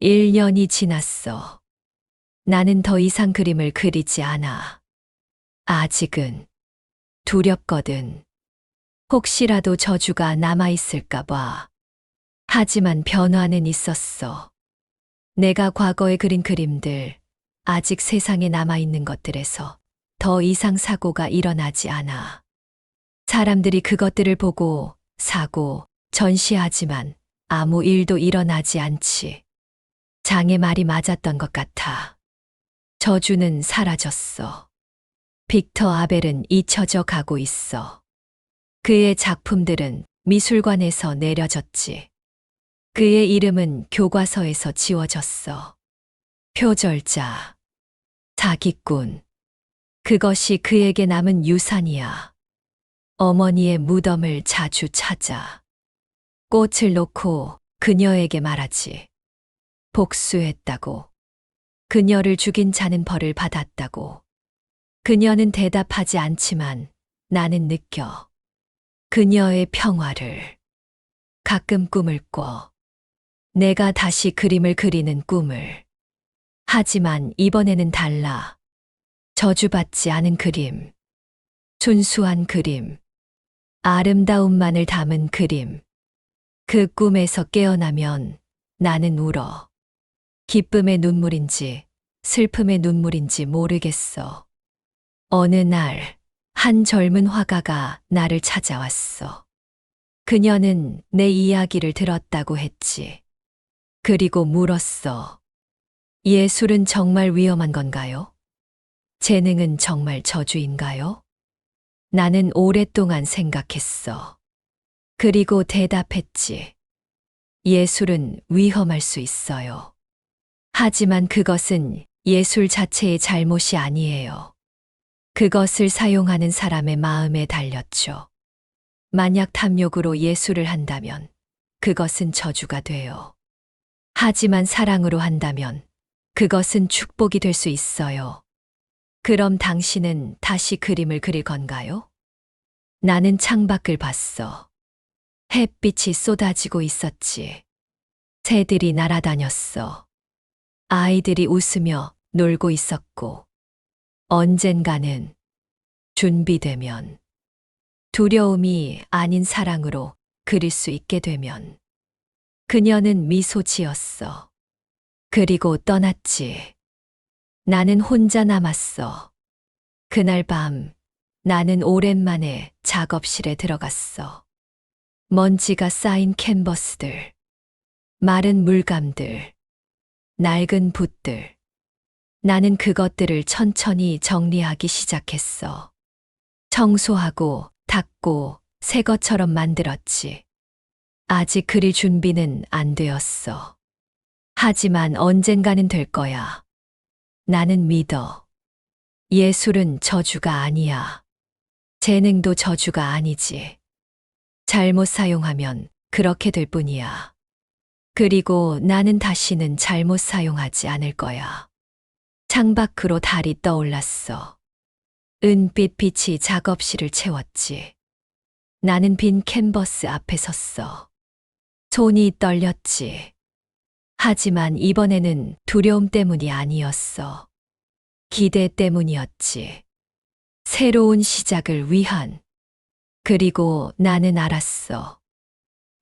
1년이 지났어. 나는 더 이상 그림을 그리지 않아. 아직은 두렵거든. 혹시라도 저주가 남아있을까 봐. 하지만 변화는 있었어. 내가 과거에 그린 그림들, 아직 세상에 남아있는 것들에서 더 이상 사고가 일어나지 않아. 사람들이 그것들을 보고 사고, 전시하지만 아무 일도 일어나지 않지. 장의 말이 맞았던 것 같아. 저주는 사라졌어. 빅터 아벨은 잊혀져 가고 있어. 그의 작품들은 미술관에서 내려졌지. 그의 이름은 교과서에서 지워졌어. 표절자, 사기꾼. 그것이 그에게 남은 유산이야. 어머니의 무덤을 자주 찾아. 꽃을 놓고 그녀에게 말하지. 복수했다고. 그녀를 죽인 자는 벌을 받았다고. 그녀는 대답하지 않지만 나는 느껴. 그녀의 평화를. 가끔 꿈을 꿔. 내가 다시 그림을 그리는 꿈을. 하지만 이번에는 달라. 저주받지 않은 그림. 순수한 그림. 아름다움만을 담은 그림. 그 꿈에서 깨어나면 나는 울어. 기쁨의 눈물인지 슬픔의 눈물인지 모르겠어. 어느 날 한 젊은 화가가 나를 찾아왔어. 그녀는 내 이야기를 들었다고 했지. 그리고 물었어. 예술은 정말 위험한 건가요? 재능은 정말 저주인가요? 나는 오랫동안 생각했어. 그리고 대답했지. 예술은 위험할 수 있어요. 하지만 그것은 예술 자체의 잘못이 아니에요. 그것을 사용하는 사람의 마음에 달렸죠. 만약 탐욕으로 예술을 한다면 그것은 저주가 돼요. 하지만 사랑으로 한다면 그것은 축복이 될 수 있어요. 그럼 당신은 다시 그림을 그릴 건가요? 나는 창밖을 봤어. 햇빛이 쏟아지고 있었지. 새들이 날아다녔어. 아이들이 웃으며 놀고 있었고, 언젠가는 준비되면, 두려움이 아닌 사랑으로 그릴 수 있게 되면, 그녀는 미소 지었어. 그리고 떠났지. 나는 혼자 남았어. 그날 밤, 나는 오랜만에 작업실에 들어갔어. 먼지가 쌓인 캔버스들, 마른 물감들, 낡은 붓들. 나는 그것들을 천천히 정리하기 시작했어. 청소하고 닦고 새 것처럼 만들었지. 아직 그릴 준비는 안 되었어. 하지만 언젠가는 될 거야. 나는 믿어. 예술은 저주가 아니야. 재능도 저주가 아니지. 잘못 사용하면 그렇게 될 뿐이야. 그리고 나는 다시는 잘못 사용하지 않을 거야. 창밖으로 달이 떠올랐어. 은빛 빛이 작업실을 채웠지. 나는 빈 캔버스 앞에 섰어. 손이 떨렸지. 하지만 이번에는 두려움 때문이 아니었어. 기대 때문이었지. 새로운 시작을 위한. 그리고 나는 알았어.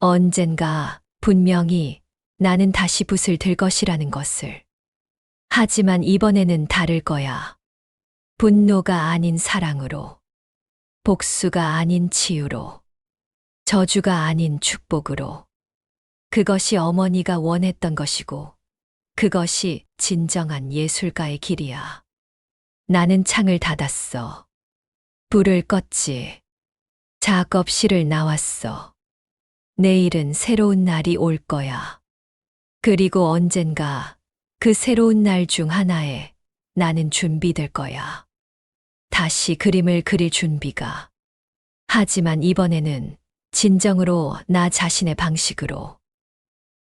언젠가 분명히 나는 다시 붓을 들 것이라는 것을. 하지만 이번에는 다를 거야. 분노가 아닌 사랑으로. 복수가 아닌 치유로. 저주가 아닌 축복으로. 그것이 어머니가 원했던 것이고, 그것이 진정한 예술가의 길이야. 나는 창을 닫았어. 불을 껐지. 작업실을 나왔어. 내일은 새로운 날이 올 거야. 그리고 언젠가 그 새로운 날 중 하나에 나는 준비될 거야. 다시 그림을 그릴 준비가. 하지만 이번에는 진정으로 나 자신의 방식으로.